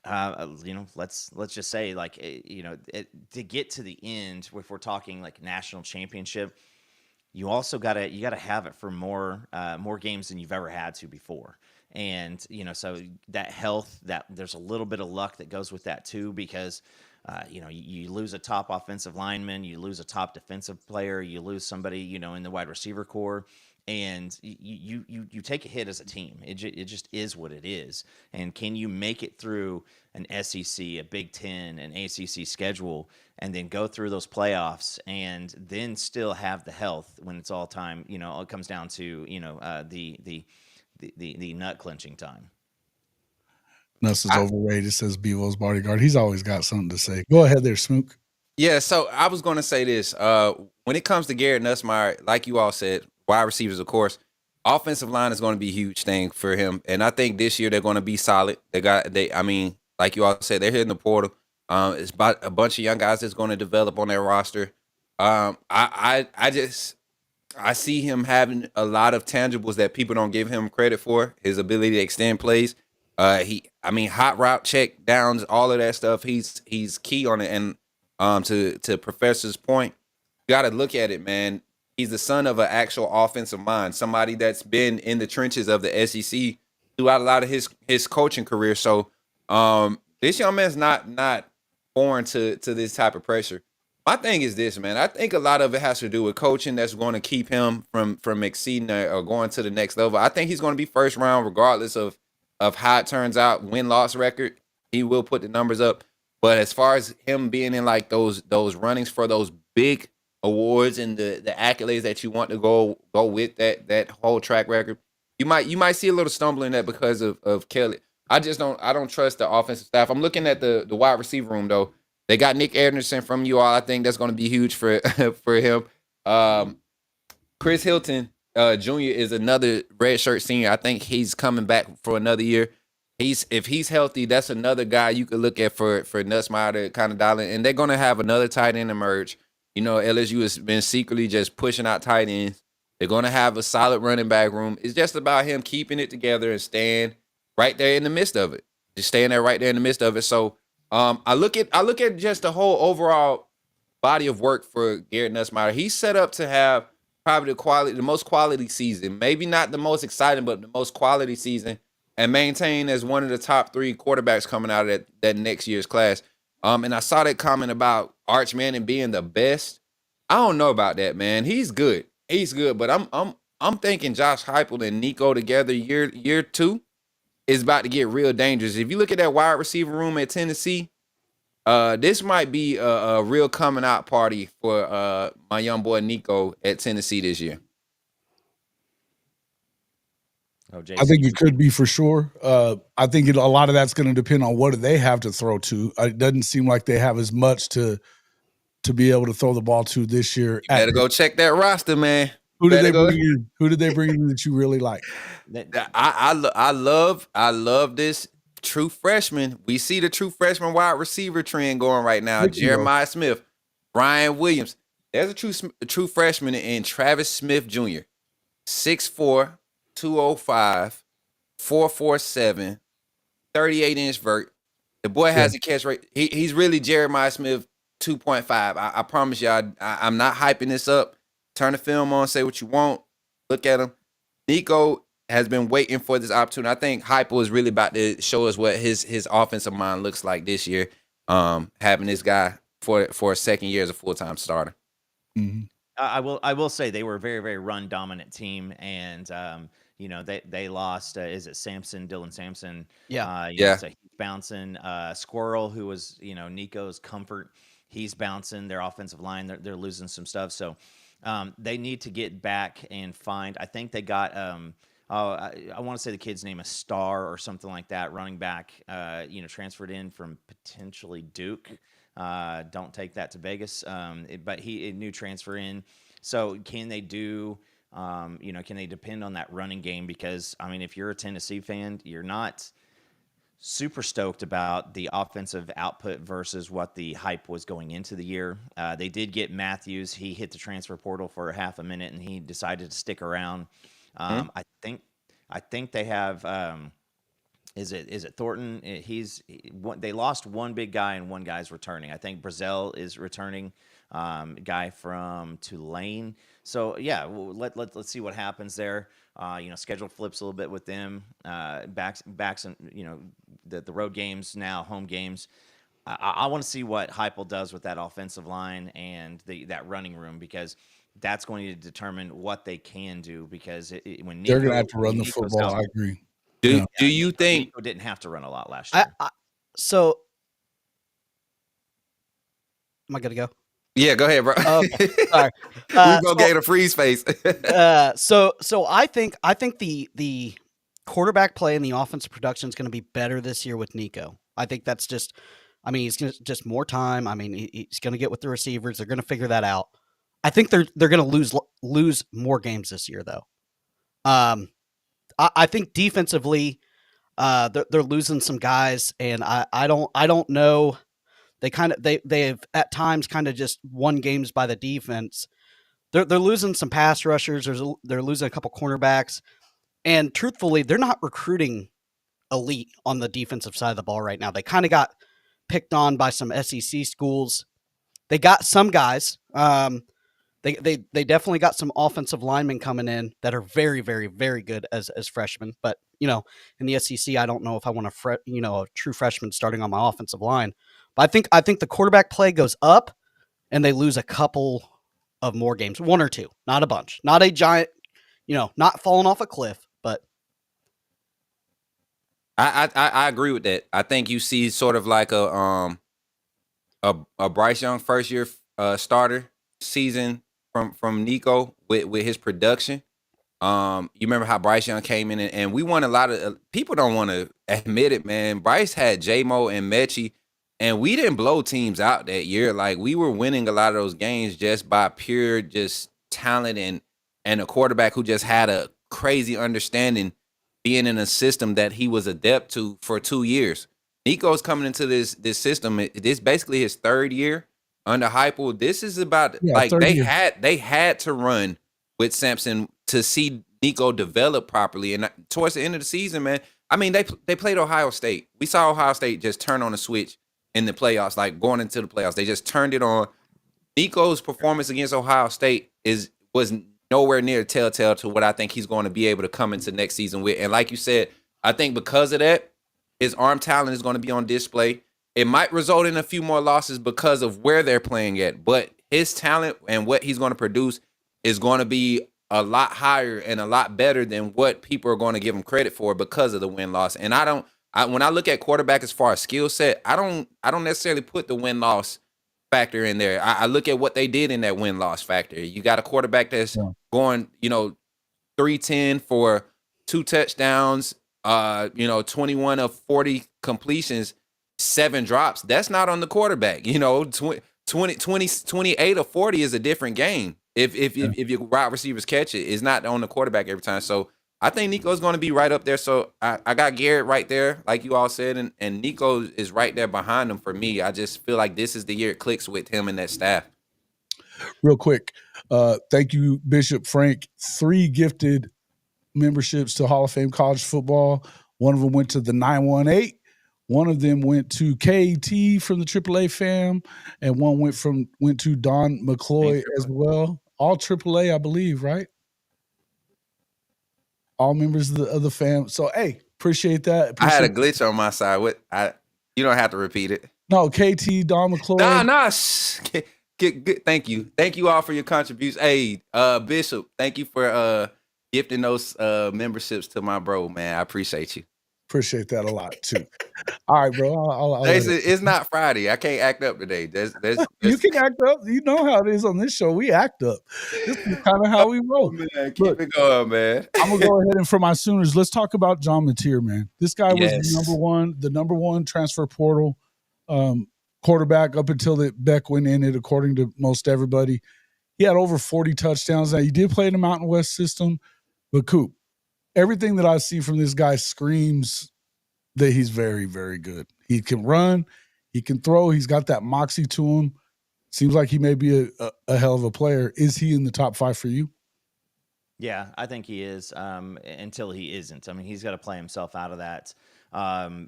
let's just say, like, to get to the end, if we're talking like national championship, you also gotta have it for more games than you've ever had to before. And so that health, that there's a little bit of luck that goes with that too, because you lose a top offensive lineman, you lose a top defensive player, you lose somebody in the wide receiver core, and you take a hit as a team. It just is what it is. And can you make it through an SEC, a Big Ten, an ACC schedule, and then go through those playoffs, and then still have the health when it's all time? It comes down to the nut clenching time. Nuss is overrated, says Bevo's bodyguard. He's always got something to say. Go ahead there, Smook. Yeah, so I was going to say this. When it comes to Garrett Nussmeier, like you all said, wide receivers, of course, offensive line is going to be a huge thing for him. And I think this year they're going to be solid. Like you all said, they're hitting the portal. It's about a bunch of young guys that's going to develop on their roster. I see him having a lot of tangibles that people don't give him credit for. His ability to extend plays. Hot route check downs, all of that stuff. He's key on it. And to Professor's point, you got to look at it, man. He's the son of an actual offensive mind, somebody that's been in the trenches of the SEC throughout a lot of his coaching career. So this young man's not foreign to this type of pressure. My thing is this, man. I think a lot of it has to do with coaching that's going to keep him from exceeding or going to the next level. I think he's going to be first round regardless of how it turns out, win-loss record. He will put the numbers up. But as far as him being in like those runnings for those big awards and the accolades that you want to go with that whole track record, you might see a little stumbling there because of Kelly. I don't trust the offensive staff. I'm looking at the wide receiver room though. They got Nick Anderson from you all. I think that's going to be huge for him. Chris Hilton Jr. is another redshirt senior. I think he's coming back for another year. If he's healthy, that's another guy you could look at for Nussmeier to kind of dial in. And they're going to have another tight end emerge. LSU has been secretly just pushing out tight ends. They're going to have a solid running back room. It's just about him keeping it together and staying right there in the midst of it. Just staying there right there in the midst of it. So I look at just the whole overall body of work for Garrett Nussmeier. He's set up to have probably the most quality season. Maybe not the most exciting, but the most quality season and maintain as one of the top 3 quarterbacks coming out of that next year's class. And I saw that comment about Arch Manning being the best. I don't know about that, man. He's good. He's good, but I'm thinking Josh Heupel and Nico together year 2 is about to get real dangerous. If you look at that wide receiver room at Tennessee, this might be a real coming out party for my young boy Nico at Tennessee this year. Oh, I Jason, think it could be for sure. I think a lot of that's going to depend on what do they have to throw to. It doesn't seem like they have as much to be able to throw the ball to this year. You better go check that roster, man. Who did Better they go. bring in? Who did they bring in that you really like? I love this true freshman. We see the true freshman wide receiver trend going right now. Thank you. Jeremiah Smith, Brian Williams. There's a true freshman in Travis Smith Jr. 6'4", 205, 4.47, 38-inch vert. The boy has a catch rate. He's really Jeremiah Smith 2.5. I promise y'all, I'm not hyping this up. Turn the film on, say what you want. Look at him. Nico has been waiting for this opportunity. I think Heupel is really about to show us what his offensive mind looks like this year. Having this guy for a second year as a full-time starter. Mm-hmm. I will say they were a very, very run dominant team, and they lost. Is it Dylan Sampson? Yeah. So he's bouncing. Squirrel, who was Nico's comfort, he's bouncing. Their offensive line, they're losing some stuff. So they need to get back and find. I think they got. I want to say the kid's name is Star or something like that. Running back, transferred in from potentially Duke. Don't take that to Vegas. But he a new transfer in. So can they do? Can they depend on that running game? Because if you're a Tennessee fan, you're not super stoked about the offensive output versus what the hype was going into the year. They did get Matthews. He hit the transfer portal for half a minute, and he decided to stick around. I think they have. Is it Thornton? They lost one big guy and one guy's returning. I think Brazel is returning, guy from Tulane. So yeah, let's see what happens there. Schedule flips a little bit with them. Backs and the road games now, home games. I want to see what Heupel does with that offensive line and that running room, because that's going to determine what they can do. Because when they're going to have to run the football, I agree. Do you think Nico didn't have to run a lot last year? So am I gonna go? Yeah, go ahead, bro. Okay, sorry. We gonna get a freeze face. So I think the quarterback play and the offensive production is going to be better this year with Nico. I think that's just. He's going to just more time. He's going to get with the receivers. They're going to figure that out. I think they're going to lose more games this year, though. I think defensively, they're losing some guys, and I don't know. They've at times kind of just won games by the defense. They're losing some pass rushers. They're losing a couple cornerbacks, and truthfully, they're not recruiting elite on the defensive side of the ball right now. They kind of got picked on by some SEC schools. They got some guys. They definitely got some offensive linemen coming in that are very, very, very good as freshmen. But in the SEC, I don't know if I want a true freshman starting on my offensive line. But I think the quarterback play goes up, and they lose a couple of more games, one or two, not a bunch, not a giant, not falling off a cliff. But I agree with that. I think you see sort of like a Bryce Young first year starter season from Nico with his production. You remember how Bryce Young came in and we won a lot of people don't want to admit it, man. Bryce had J-Mo and Mechie, and we didn't blow teams out that year. Like, we were winning a lot of those games just by pure just talent and a quarterback who just had a crazy understanding being in a system that he was adept to for 2 years. Nico's coming into this system. This basically his third year under Heupel. This is about they had to run with Sampson to see Nico develop properly. And towards the end of the season, man, they played Ohio State. We saw Ohio State just turn on a switch in the playoffs, like going into the playoffs. They just turned it on. Nico's performance against Ohio State was nowhere near telltale to what I think he's going to be able to come into next season with. And like you said, I think because of that, his arm talent is going to be on display. It might result in a few more losses because of where they're playing at, but his talent and what he's going to produce is going to be a lot higher and a lot better than what people are going to give him credit for because of the win-loss. And when I look at quarterback as far as skill set, I don't necessarily put the win-loss factor in there. I look at what they did in that win-loss factor. You got a quarterback that's going, 310 for 2 touchdowns, 21 of 40 completions, 7 drops. That's not on the quarterback. 28 or 40 is a different game. If your wide receivers catch it, it's not on the quarterback every time. So I think Nico's going to be right up there. So I got Garrett right there, like you all said, and Nico is right there behind him for me. I just feel like this is the year it clicks with him and that staff. Real quick, thank you, Bishop Frank. 3 gifted memberships to Hall of Fame college football. One of them went to the 918. One of them went to KT from the AAA fam, and one went to Don McCloy as well. All AAA, I believe, right? All members of the fam. So, hey, appreciate that. I had a glitch on my side. You don't have to repeat it. No, KT, Don McCloy. Thank you. Thank you all for your contributions. Hey, Bishop, thank you for gifting those memberships to my bro, man. I appreciate you. Appreciate that a lot too. All right, bro. It's not Friday. I can't act up today. You can act up. You know how it is on this show. We act up. This is kind of how we roll. Man, keep it going, man. I'm gonna go ahead and for my Sooners, let's talk about John Mateer, man. This guy was the number one transfer portal quarterback up until that Beck went in it, according to most everybody. He had over 40 touchdowns. Now, he did play in the Mountain West system, but Coop, everything that I see from this guy screams that he's very, very good. He can run, he can throw, he's got that moxie to him. Seems like he may be a hell of a player. Is he in the top 5 for you? Yeah, I think he is, until he isn't. I mean, he's got to play himself out of that.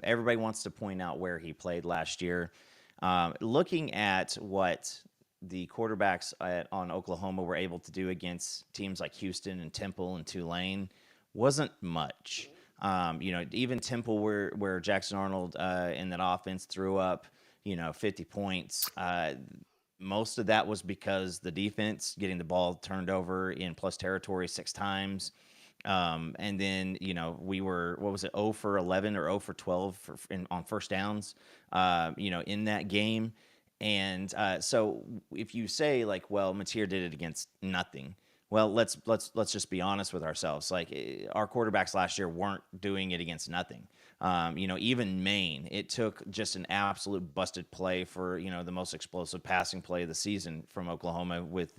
Everybody wants to point out where he played last year. Looking at what the quarterbacks on Oklahoma were able to do against teams like Houston and Temple and Tulane wasn't much. Even Temple, where Jackson Arnold in that offense threw up, 50 points. Most of that was because the defense getting the ball turned over in plus territory 6 times. And then, we were, 0 for 11 or 0 for 12 on first downs, in that game. And so if you say like, well, Mateer did it against nothing. Well, let's just be honest with ourselves. Like, our quarterbacks last year weren't doing it against nothing. Even Maine, it took just an absolute busted play for, the most explosive passing play of the season from Oklahoma with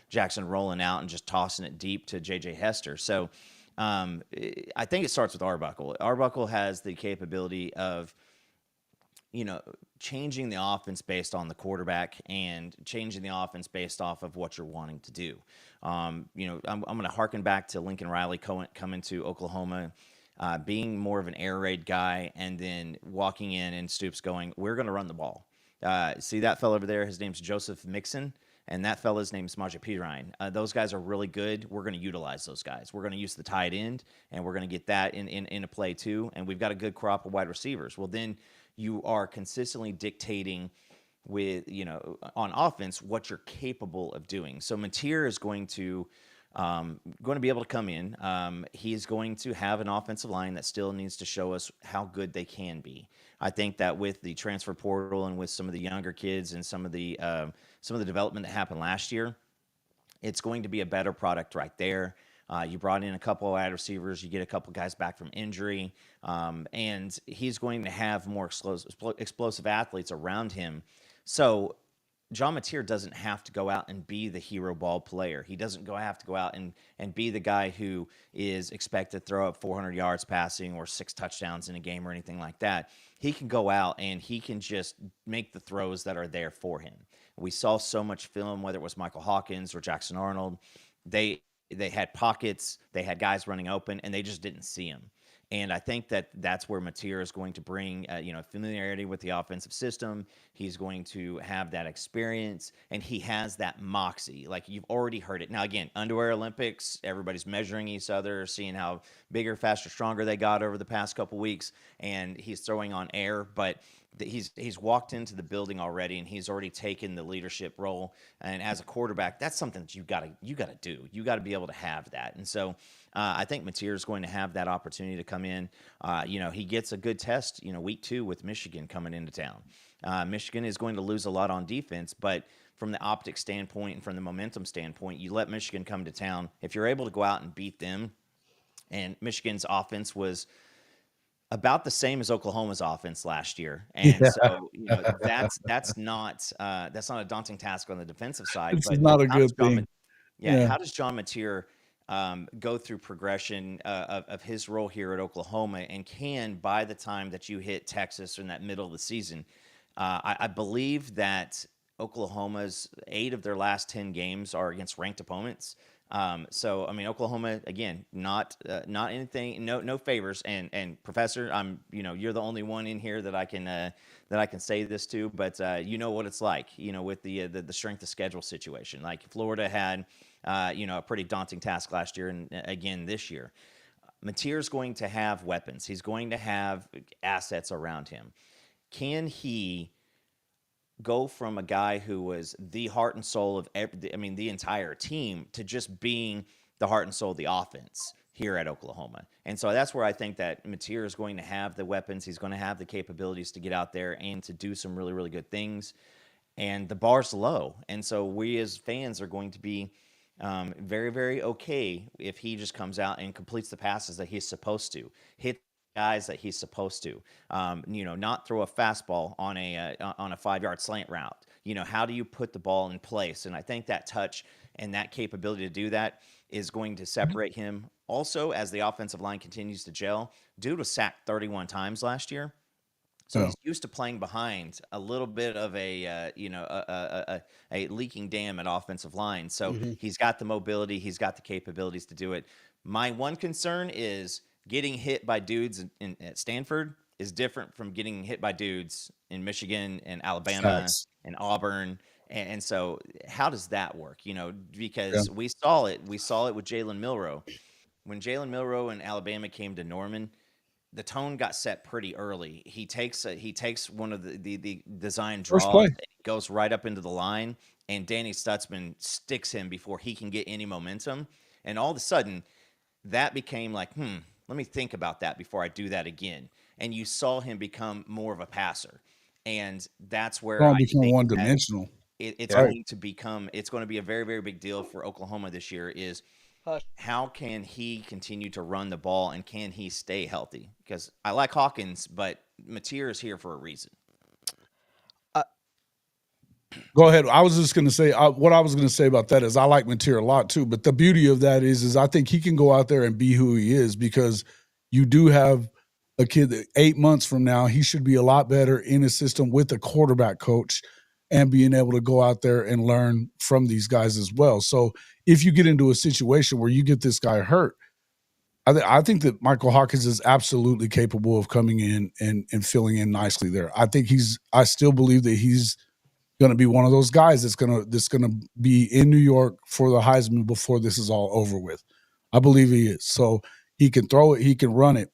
Jackson rolling out and just tossing it deep to J.J. Hester. So I think it starts with Arbuckle. Arbuckle has the capability of, changing the offense based on the quarterback and changing the offense based off of what you're wanting to do. I'm going to harken back to Lincoln Riley coming to Oklahoma, being more of an air raid guy, and then walking in and Stoops going, we're going to run the ball. See that fella over there? His name's Joseph Mixon, and that fella's name's Smaje Perine. Those guys are really good. We're going to utilize those guys. We're going to use the tight end, and we're going to get that into play too, and we've got a good crop of wide receivers. Well, then you are consistently dictating with, on offense, what you're capable of doing. So Mateer is going to be able to come in. He is going to have an offensive line that still needs to show us how good they can be. I think that with the transfer portal and with some of the younger kids and some of the development that happened last year, it's going to be a better product right there. You brought in a couple of wide receivers. You get a couple guys back from injury. And he's going to have more explosive athletes around him. So John Mateer doesn't have to go out and be the hero ball player. He doesn't have to go out and be the guy who is expected to throw up 400 yards passing or 6 touchdowns in a game or anything like that. He can go out and he can just make the throws that are there for him. We saw so much film, whether it was Michael Hawkins or Jackson Arnold. They had pockets, they had guys running open, and they just didn't see him. And I think that that's where Mateer is going to bring, familiarity with the offensive system. He's going to have that experience, and he has that moxie. Like, you've already heard it. Now, again, Underwear Olympics, everybody's measuring each other, seeing how bigger, faster, stronger they got over the past couple weeks, and he's throwing on air. But he's walked into the building already, and he's already taken the leadership role. And as a quarterback, that's something that you gotta do. You got to be able to have that. And so I think Mateer is going to have that opportunity to come in. He gets a good test, week 2 with Michigan coming into town. Michigan is going to lose a lot on defense, but from the optic standpoint and from the momentum standpoint, you let Michigan come to town. If you're able to go out and beat them, and Michigan's offense was about the same as Oklahoma's offense last year, and so that's not a daunting task on the defensive side. This But is not a how does good thing. Yeah. how does John Mateer go through progression of his role here at Oklahoma, and can, by the time that you hit Texas or in that middle of the season, I believe that Oklahoma's 8 of their last 10 games are against ranked opponents. So I mean, Oklahoma, again, not anything, no favors. And Professor, you're the only one in here that I can say this to, but you know what it's like, with the strength of schedule situation. Like, Florida had a pretty daunting task last year, and again this year. Mateer's going to have weapons. He's going to have assets around him. Can he go from a guy who was the heart and soul of the entire team, to just being the heart and soul of the offense here at Oklahoma? And so that's where I think that Mateer is going to have the weapons. He's going to have the capabilities to get out there and to do some really, really good things. And the bar's low. And so we as fans are going to be very, very okay if he just comes out and completes the passes that he's supposed to, hit guys that he's supposed to, not throw a fastball on a 5-yard slant route. How do you put the ball in place? And I think that touch and that capability to do that is going to separate him. Also, as the offensive line continues to gel, dude was sacked 31 times last year. So he's used to playing behind a little bit of a leaking dam at offensive line. So he's got the mobility, he's got the capabilities to do it. My one concern is getting hit by dudes at Stanford is different from getting hit by dudes in Michigan and Alabama and Auburn. And so how does that work? Because we saw it with Jalen Milroe. When Jalen Milroe and Alabama came to Norman, the tone got set pretty early. He takes one of the design draws, and goes right up into the line, and Danny Stutzman sticks him before he can get any momentum. And all of a sudden, that became like, let me think about that before I do that again. And you saw him become more of a passer, and that's where I become think one-dimensional. It's going to be a very, very big deal for Oklahoma this year. Is how can he continue to run the ball, and can he stay healthy? Because I like Hawkins, but Mateer is here for a reason. Go ahead. I was just going to say what I was going to say about that is I like Mateer a lot too. But the beauty of that is I think he can go out there and be who he is, because you do have a kid that 8 months from now, he should be a lot better in a system with a quarterback coach and being able to go out there and learn from these guys as well. So if you get into a situation where you get this guy hurt, I think that Michael Hawkins is absolutely capable of coming in and filling in nicely there. I still believe that he's going to be one of those guys that's going to be in New York for the Heisman before this is all over with. I believe he is. So he can throw it, he can run it.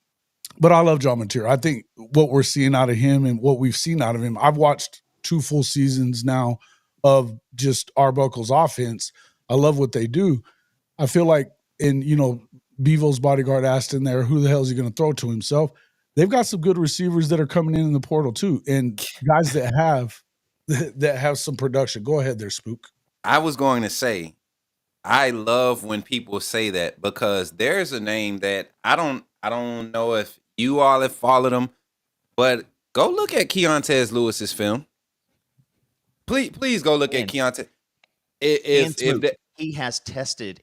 But I love John Mateer. I think what we're seeing out of him and what we've seen out of him, I've watched 2 full seasons now of just Arbuckle's offense. I love what they do. I feel like Bevo's bodyguard asked in there, who the hell is he going to throw to himself? They've got some good receivers that are coming in the portal too, and guys that have some production. Go ahead there, Smook. I was going to say, I love when people say that, because there's a name that I don't know if you all have followed him, but go look at Keontez Lewis's film. Please go look at Keontez. He has tested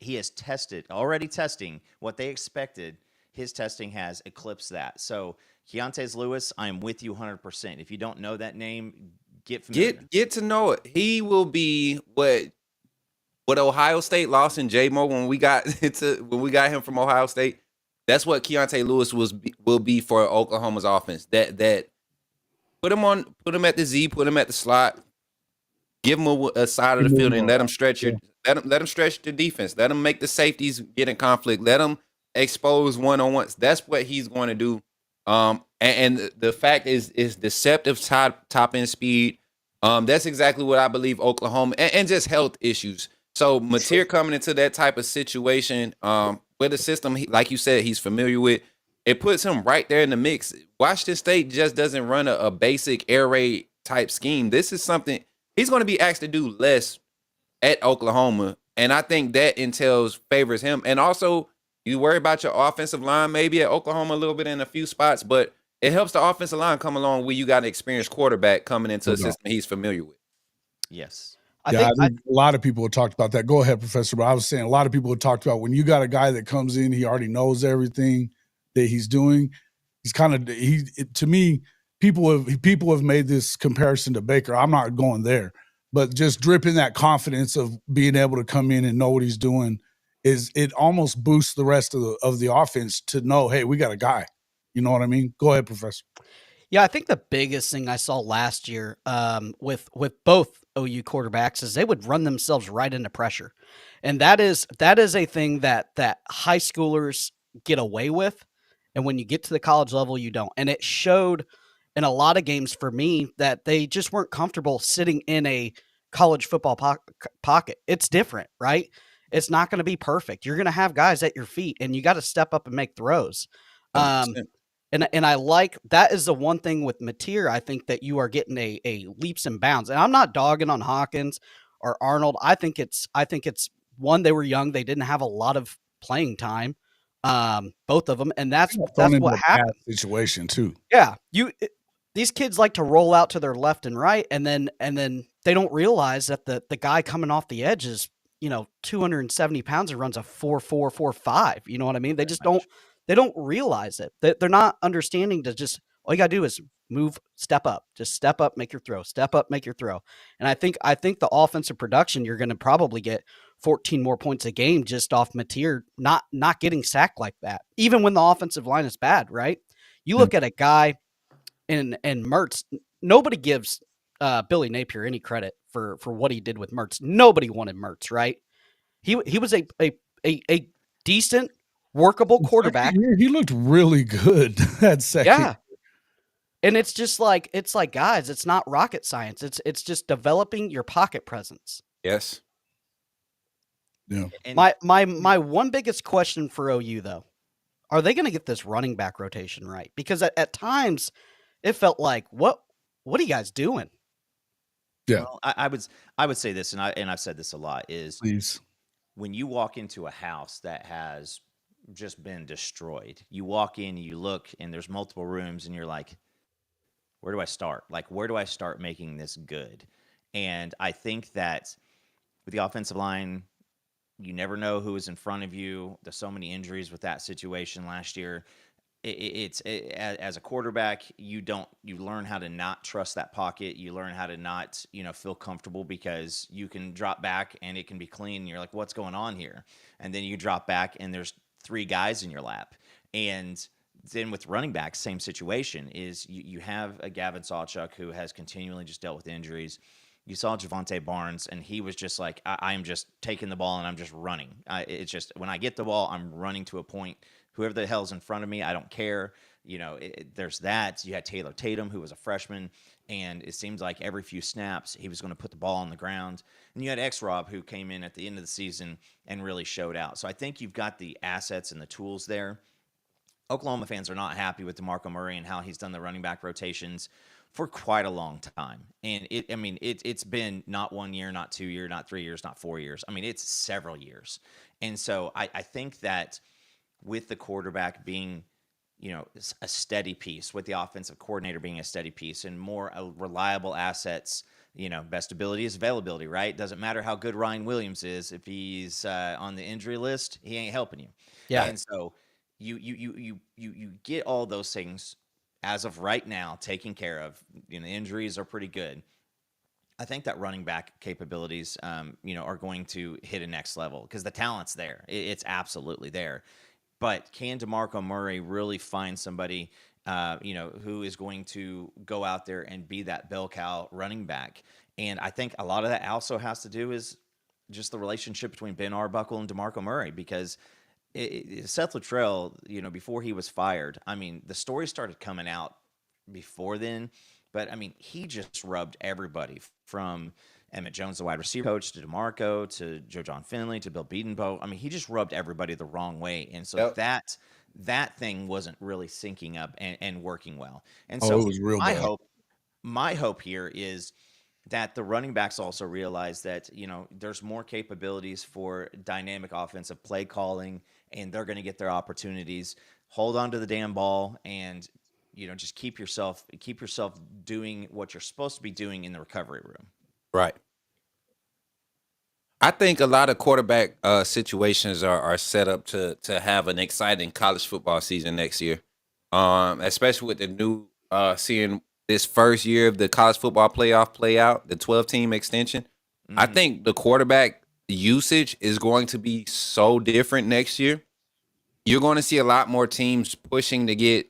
already testing what they expected. His testing has eclipsed that. So Keontez Lewis, I'm with you 100%. If you don't know that name, get familiar. Get to know it. He will be what Ohio State lost in J-Mo when we got him from Ohio State. That's what Keontae Lewis will be for Oklahoma's offense. That put him at the Z, put him at the slot, give him a side of the field, and let him stretch let him stretch the defense. Let him make the safeties get in conflict. Let him expose one-on-ones. That's what he's going to do. And the fact is deceptive top end speed. That's exactly what I believe Oklahoma and just health issues. So Mateer coming into that type of situation, with a system like you said he's familiar with, it puts him right there in the mix. Washington State just doesn't run a basic air raid type scheme. This is something he's going to be asked to do less at Oklahoma, and I think that favors him. And also, you worry about your offensive line maybe at Oklahoma a little bit in a few spots, but it helps the offensive line come along where you got an experienced quarterback coming into a system he's familiar with. Yes. I think a lot of people have talked about that. Go ahead, Professor. But I was saying a lot of people have talked about when you got a guy that comes in, he already knows everything that he's doing. He's kind of to me, people have made this comparison to Baker. I'm not going there, but just dripping that confidence of being able to come in and know what he's doing it almost boosts the rest of the offense to know, hey, we got a guy. You know what I mean? Go ahead, Professor. Yeah, I think the biggest thing I saw last year with both OU quarterbacks is they would run themselves right into pressure, and that is a thing that high schoolers get away with, and when you get to the college level, you don't. And it showed in a lot of games for me that they just weren't comfortable sitting in a college football pocket. It's different, right? It's not going to be perfect. You're going to have guys at your feet, and you got to step up and make throws. And I like that is the one thing with Mateer. I think that you are getting a leaps and bounds. And I'm not dogging on Hawkins or Arnold. I think it's one, they were young, they didn't have a lot of playing time, both of them, and that's what happened. Situation too. Yeah, these kids like to roll out to their left and right, and then they don't realize that the guy coming off the edge is 270 pounds and runs a 4.4, 4.5. You know what I mean? They just don't. They don't realize it. They're not understanding to just all you got to do is move, step up, just step up, make your throw, step up, make your throw. And I think the offensive production, you're going to probably get 14 more points a game just off Mateer not getting sacked like that, even when the offensive line is bad, right? You look at a guy in Mertz, nobody gives Billy Napier any credit for what he did with Mertz. Nobody wanted Mertz, right? He was a decent, workable quarterback. He looked really good that second. Yeah. And it's like, guys, it's not rocket science. It's just developing your pocket presence. Yes. Yeah. My one biggest question for OU though, are they going to get this running back rotation right? Because at times it felt like, what are you guys doing? Yeah. Well, I would say this, and I've said this a lot, is Please. When you walk into a house that has just been destroyed, you walk in, you look, and there's multiple rooms, and you're like, where do I start? Like, where do I start making this good? And I think that with the offensive line, you never know who is in front of you. There's so many injuries with that situation last year. As a quarterback, you learn how to not trust that pocket. You learn how to not, feel comfortable because you can drop back and it can be clean. And you're like, what's going on here? And then you drop back and there's 3 guys in your lap. And then with running backs, same situation is you have a Gavin Sawchuk who has continually just dealt with injuries. You saw Javonte Barnes, and he was just like, I'm just taking the ball and I'm just running. It's just when I get the ball, I'm running to a point. Whoever the hell's in front of me, I don't care. There's that. You had Taylor Tatum, who was a freshman, and it seems like every few snaps he was going to put the ball on the ground. And you had X-Rob, who came in at the end of the season and really showed out. So I think you've got the assets and the tools there. Oklahoma fans are not happy with DeMarco Murray and how he's done the running back rotations for quite a long time. And it's been not 1 year, not 2 years, not 3 years, not 4 years. I mean, it's several years. And so I think that with the quarterback being, a steady piece, with the offensive coordinator being a steady piece and more reliable assets, best ability is availability, right? Doesn't matter how good Ryan Williams is. If he's on the injury list, he ain't helping you. Yeah. And so you get all those things as of right now taken care of. The injuries are pretty good. I think that running back capabilities, are going to hit a next level because the talent's there. It's absolutely there. But can DeMarco Murray really find somebody, who is going to go out there and be that bell cow running back? And I think a lot of that also has to do is just the relationship between Ben Arbuckle and DeMarco Murray, because Seth Luttrell, before he was fired, I mean, the story started coming out before then, but I mean, he just rubbed everybody from Emmett Jones, the wide receiver coach, to DeMarco, to Joe John Finley, to Bill Bedenbaugh. I mean, he just rubbed everybody the wrong way. And so Yep. that thing wasn't really syncing up and working well. And Oh, so it was real bad. my hope here is that the running backs also realize that, there's more capabilities for dynamic offensive play calling, and they're going to get their opportunities. Hold on to the damn ball, and just keep yourself doing what you're supposed to be doing in the recovery room. Right. I think a lot of quarterback situations are set up to have an exciting college football season next year, especially with the new seeing this first year of the college football playoff play out, the 12-team extension. I think the quarterback usage is going to be so different next year. You're going to see a lot more teams pushing to get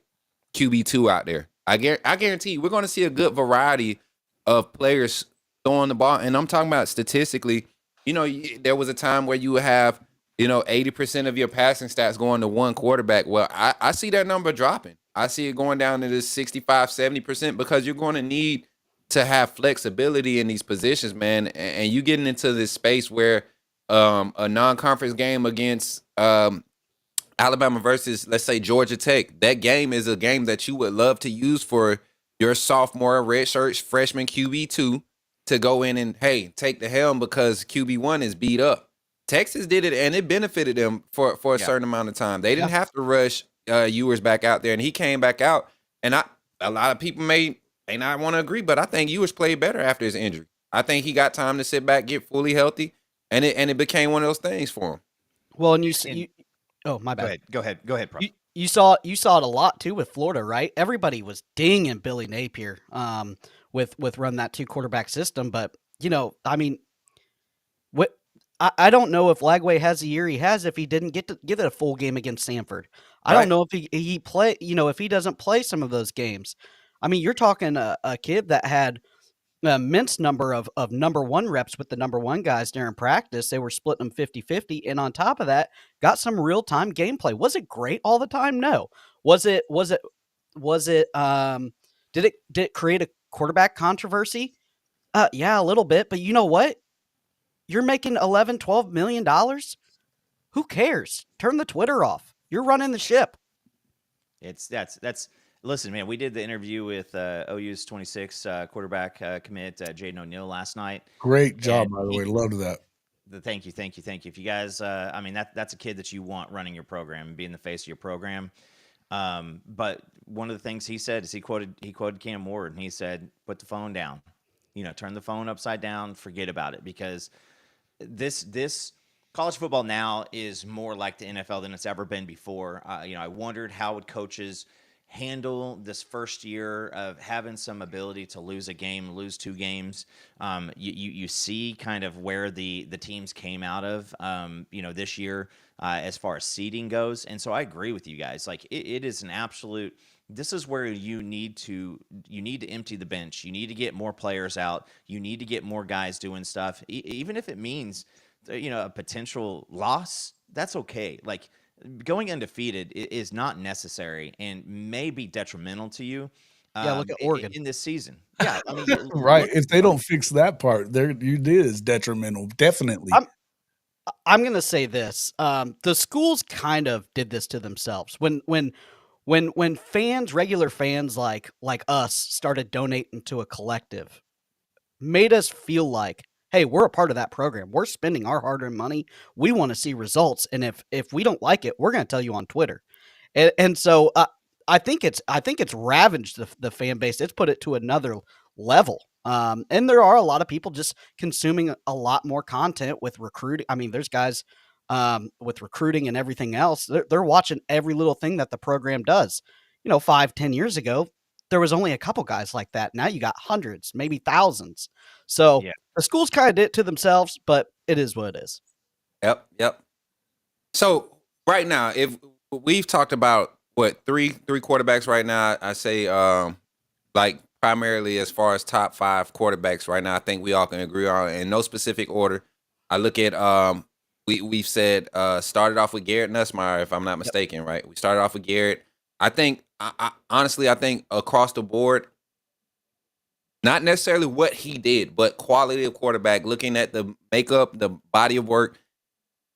QB2 out there. I guarantee you, we're going to see a good variety of players throwing the ball. And I'm talking about statistically, there was a time where you would have, 80% of your passing stats going to one quarterback. Well, I see that number dropping. I see it going down to this 65, 70%, because you're going to need to have flexibility in these positions, man. And you getting into this space where a non-conference game against Alabama versus, let's say, Georgia Tech, that game is a game that you would love to use for your sophomore redshirt freshman QB2 to go in and, hey, take the helm because QB1 is beat up. Texas did it, and it benefited them for a certain amount of time. They didn't have to rush Ewers back out there, and he came back out. And a lot of people may not want to agree, but I think Ewers played better after his injury. I think he got time to sit back, get fully healthy, and it became one of those things for him. Well, and you see, oh, my bad. Go ahead, Pro. You saw it a lot too with Florida, right? Everybody was dinging Billy Napier with run that 2-quarterback system, but I mean, I don't know if Lagway has the year he has if he didn't get to give it a full game against Samford. I don't know if he play, if he doesn't play some of those games. I mean, you're talking a kid that had an immense number of number one reps with the number one guys during practice. They were splitting them 50-50. And on top of that, got some real time gameplay. Was it great all the time? No. Did it create a quarterback controversy? Yeah, a little bit, but you know what? You're making $11-12 million. Who cares? Turn the Twitter off. You're running the ship. That's listen, man, we did the interview with OU's 26 quarterback commit Jaden O'Neal last night. Great job, by the way. Loved that. Thank you. If you guys, I mean, that's a kid that you want running your program and being the face of your program. But one of the things he said is he quoted Cam Ward, and he said, "Put the phone down. Turn the phone upside down. Forget about it, because this college football now is more like the NFL than it's ever been before." I wondered how would coaches handle this first year of having some ability to lose a game, lose 2 games. You see kind of where the teams came out of, this year as far as seeding goes. And so I agree with you guys. Like it is an absolute, this is where you need to empty the bench. You need to get more players out. You need to get more guys doing stuff. Even if it means, a potential loss, that's okay. Like, going undefeated is not necessary and may be detrimental to you. Look at Oregon in this season. Yeah, I mean, right. If they don't fix that part, it is detrimental. Definitely. I'm going to say this: the schools kind of did this to themselves when fans, regular fans like us, started donating to a collective, made us feel like, hey, we're a part of that program. We're spending our hard-earned money. We want to see results, and if we don't like it, we're going to tell you on Twitter. And so I think it's ravaged the fan base. It's put it to another level. And there are a lot of people just consuming a lot more content with recruiting. I mean, there's guys with recruiting and everything else. They're watching every little thing that the program does. 5-10 years ago, there was only a couple guys like that. Now you got hundreds, maybe thousands. So the schools kind of did it to themselves, but it is what it is. Yep. So right now, if we've talked about what three quarterbacks right now. I say like primarily as far as top 5 quarterbacks right now. I think we all can agree on in no specific order. I look at we've said started off with Garrett Nussmeier, if I'm not mistaken, right? We started off with Garrett. I think I honestly I think across the board, not necessarily what he did, but quality of quarterback, looking at the makeup, the body of work,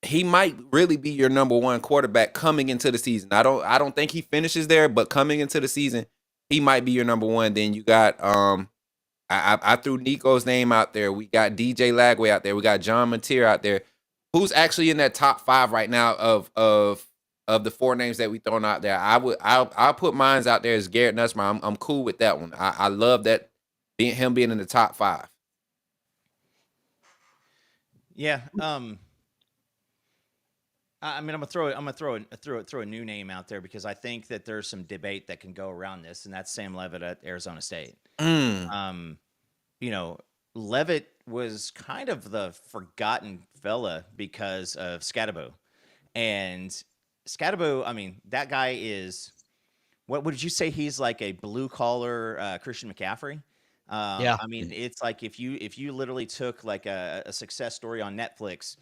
he might really be your number 1 quarterback coming into the season. I don't think he finishes there, but coming into the season, he might be your number 1. Then you got I threw Nico's name out there. We got DJ Lagway out there. We got John Mateer out there. Who's actually in that top 5 right now of the 4 names that we thrown out there? I'll put mines out there as Garrett Nussmeier. I'm cool with that one. I love that him being in the top 5. Yeah. I mean, I'm gonna throw a new name out there because I think that there's some debate that can go around this, and that's Sam Levitt at Arizona State. You know, Levitt was kind of the forgotten fella because of Scatabo, and Scatabo. I mean, that guy is. What would you say? He's like a blue collar Christian McCaffrey. Yeah. I mean, it's like if you literally took like a success story on Netflix.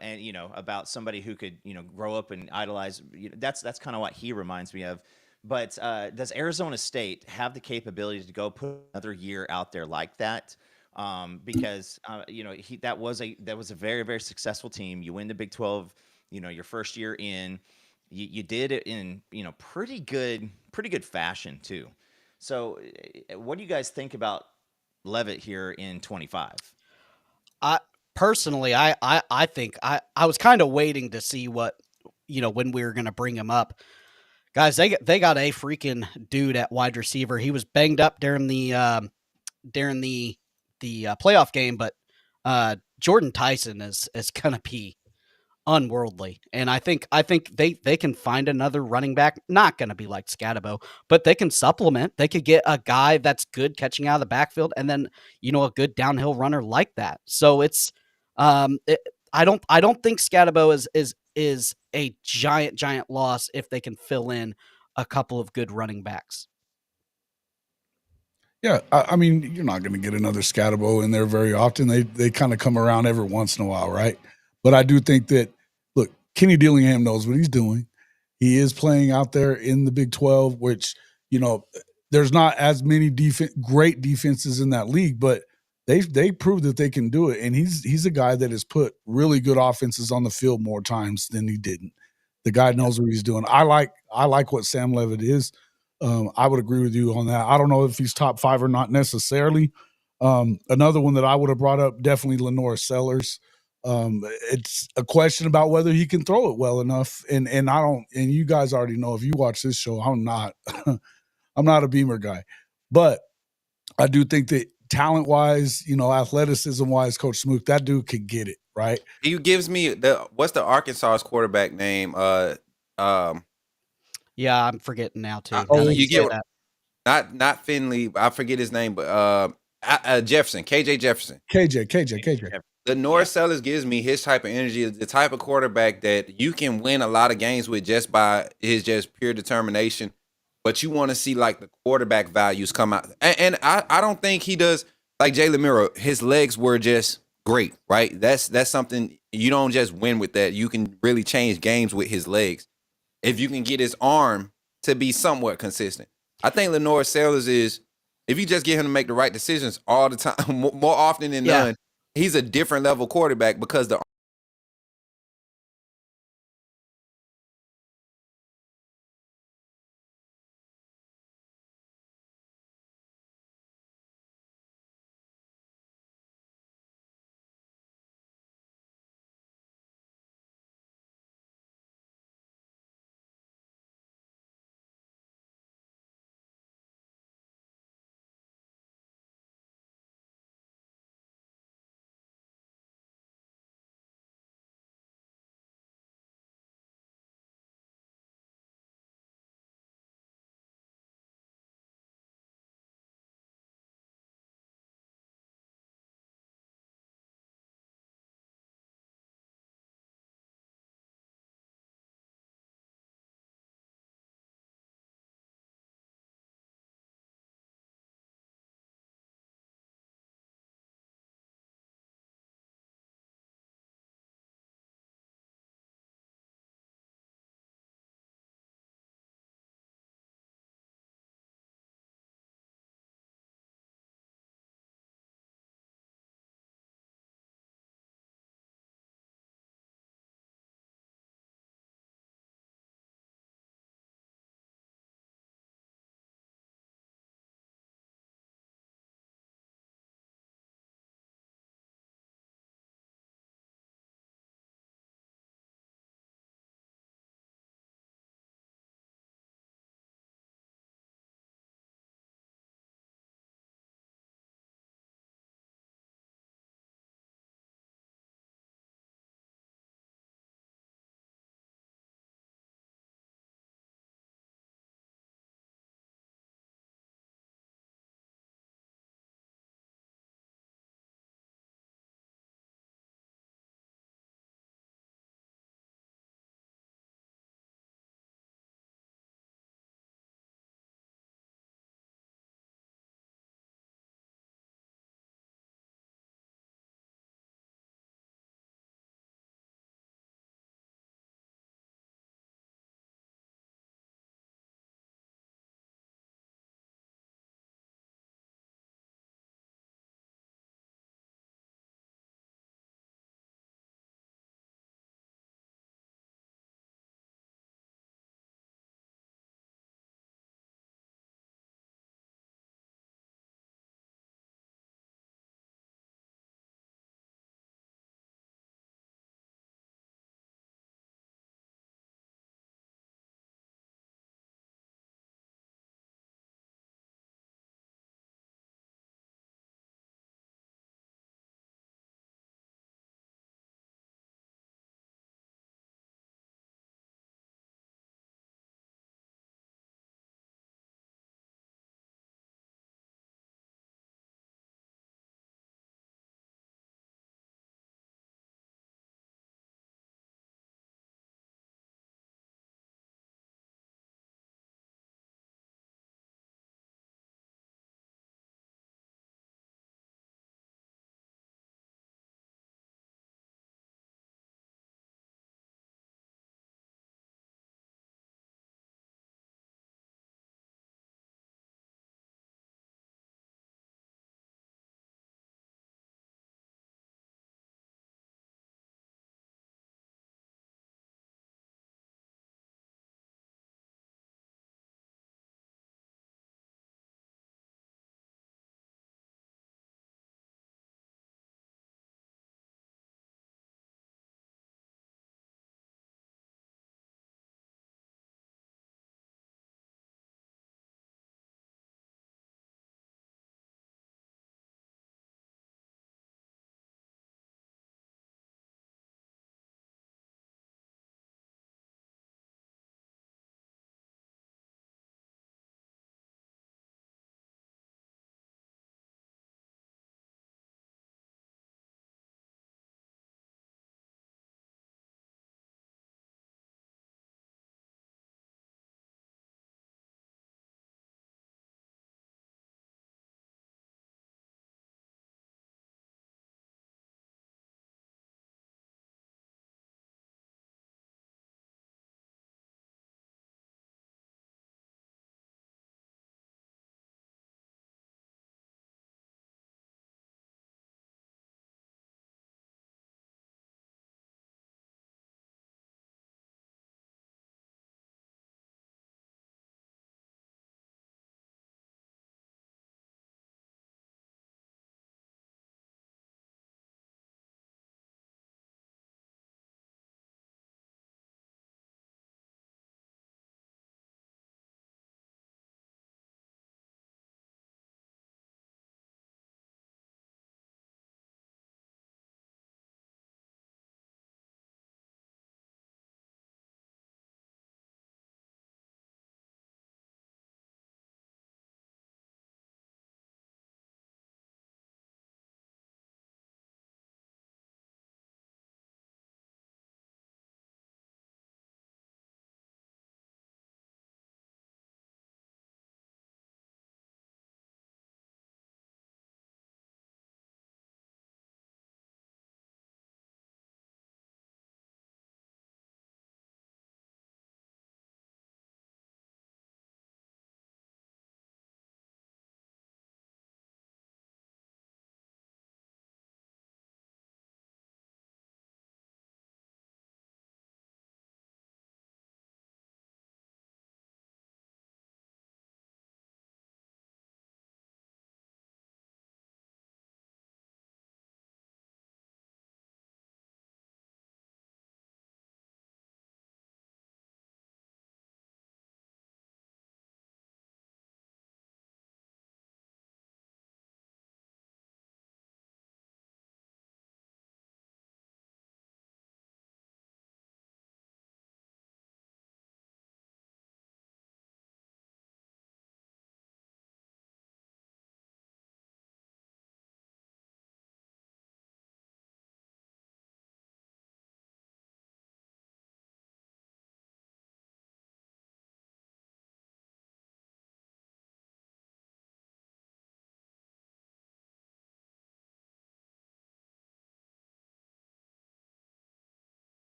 And about somebody who could grow up and idolize. That's kind of what he reminds me of. But does Arizona State have the capability to go put another year out there like that? Because that was a very, very successful team. You win the Big 12. Your first year in, you did it in pretty good fashion too. So, what do you guys think about Levitt here in 25? Personally, I think I was kind of waiting to see what, when we were going to bring him up. Guys, they got a freaking dude at wide receiver. He was banged up during the playoff game, but Jordan Tyson is going to be unworldly. And I think they can find another running back, not going to be like Scatabo, but they can supplement. They could get a guy that's good catching out of the backfield and then, a good downhill runner like that. So it's, I don't think Scatabo is a giant loss if they can fill in a couple of good running backs. Yeah, I mean, you're not going to get another Scatabo in there very often. They kind of come around every once in a while, right? But I do think that, look, Kenny Dillingham knows what he's doing. He is playing out there in the Big 12, which, there's not as many great defenses in that league, but they proved that they can do it. And he's a guy that has put really good offenses on the field more times than he didn't. The guy knows what he's doing. I like what Sam Levitt is. I would agree with you on that. I don't know if he's top 5 or not necessarily. Another one that I would have brought up, definitely Lenore Sellers. It's a question about whether he can throw it well enough. And you guys already know, if you watch this show, I'm not a Beamer guy, but I do think that talent-wise, athleticism-wise, Coach Smook, that dude could get it, right? He gives me what's the Arkansas quarterback name? Yeah, I'm forgetting now too. You get not Finley. I forget his name, but Jefferson, KJ Jefferson. KJ. The North Sellers gives me his type of energy, the type of quarterback that you can win a lot of games with just by his just pure determination. But you want to see like the quarterback values come out. And I don't think he does like Jalen Miro. His legs were just great, right? That's something you don't just win with that. You can really change games with his legs if you can get his arm to be somewhat consistent. I think Lenore Sellers is, if you just get him to make the right decisions all the time, more often than none, he's a different level quarterback because the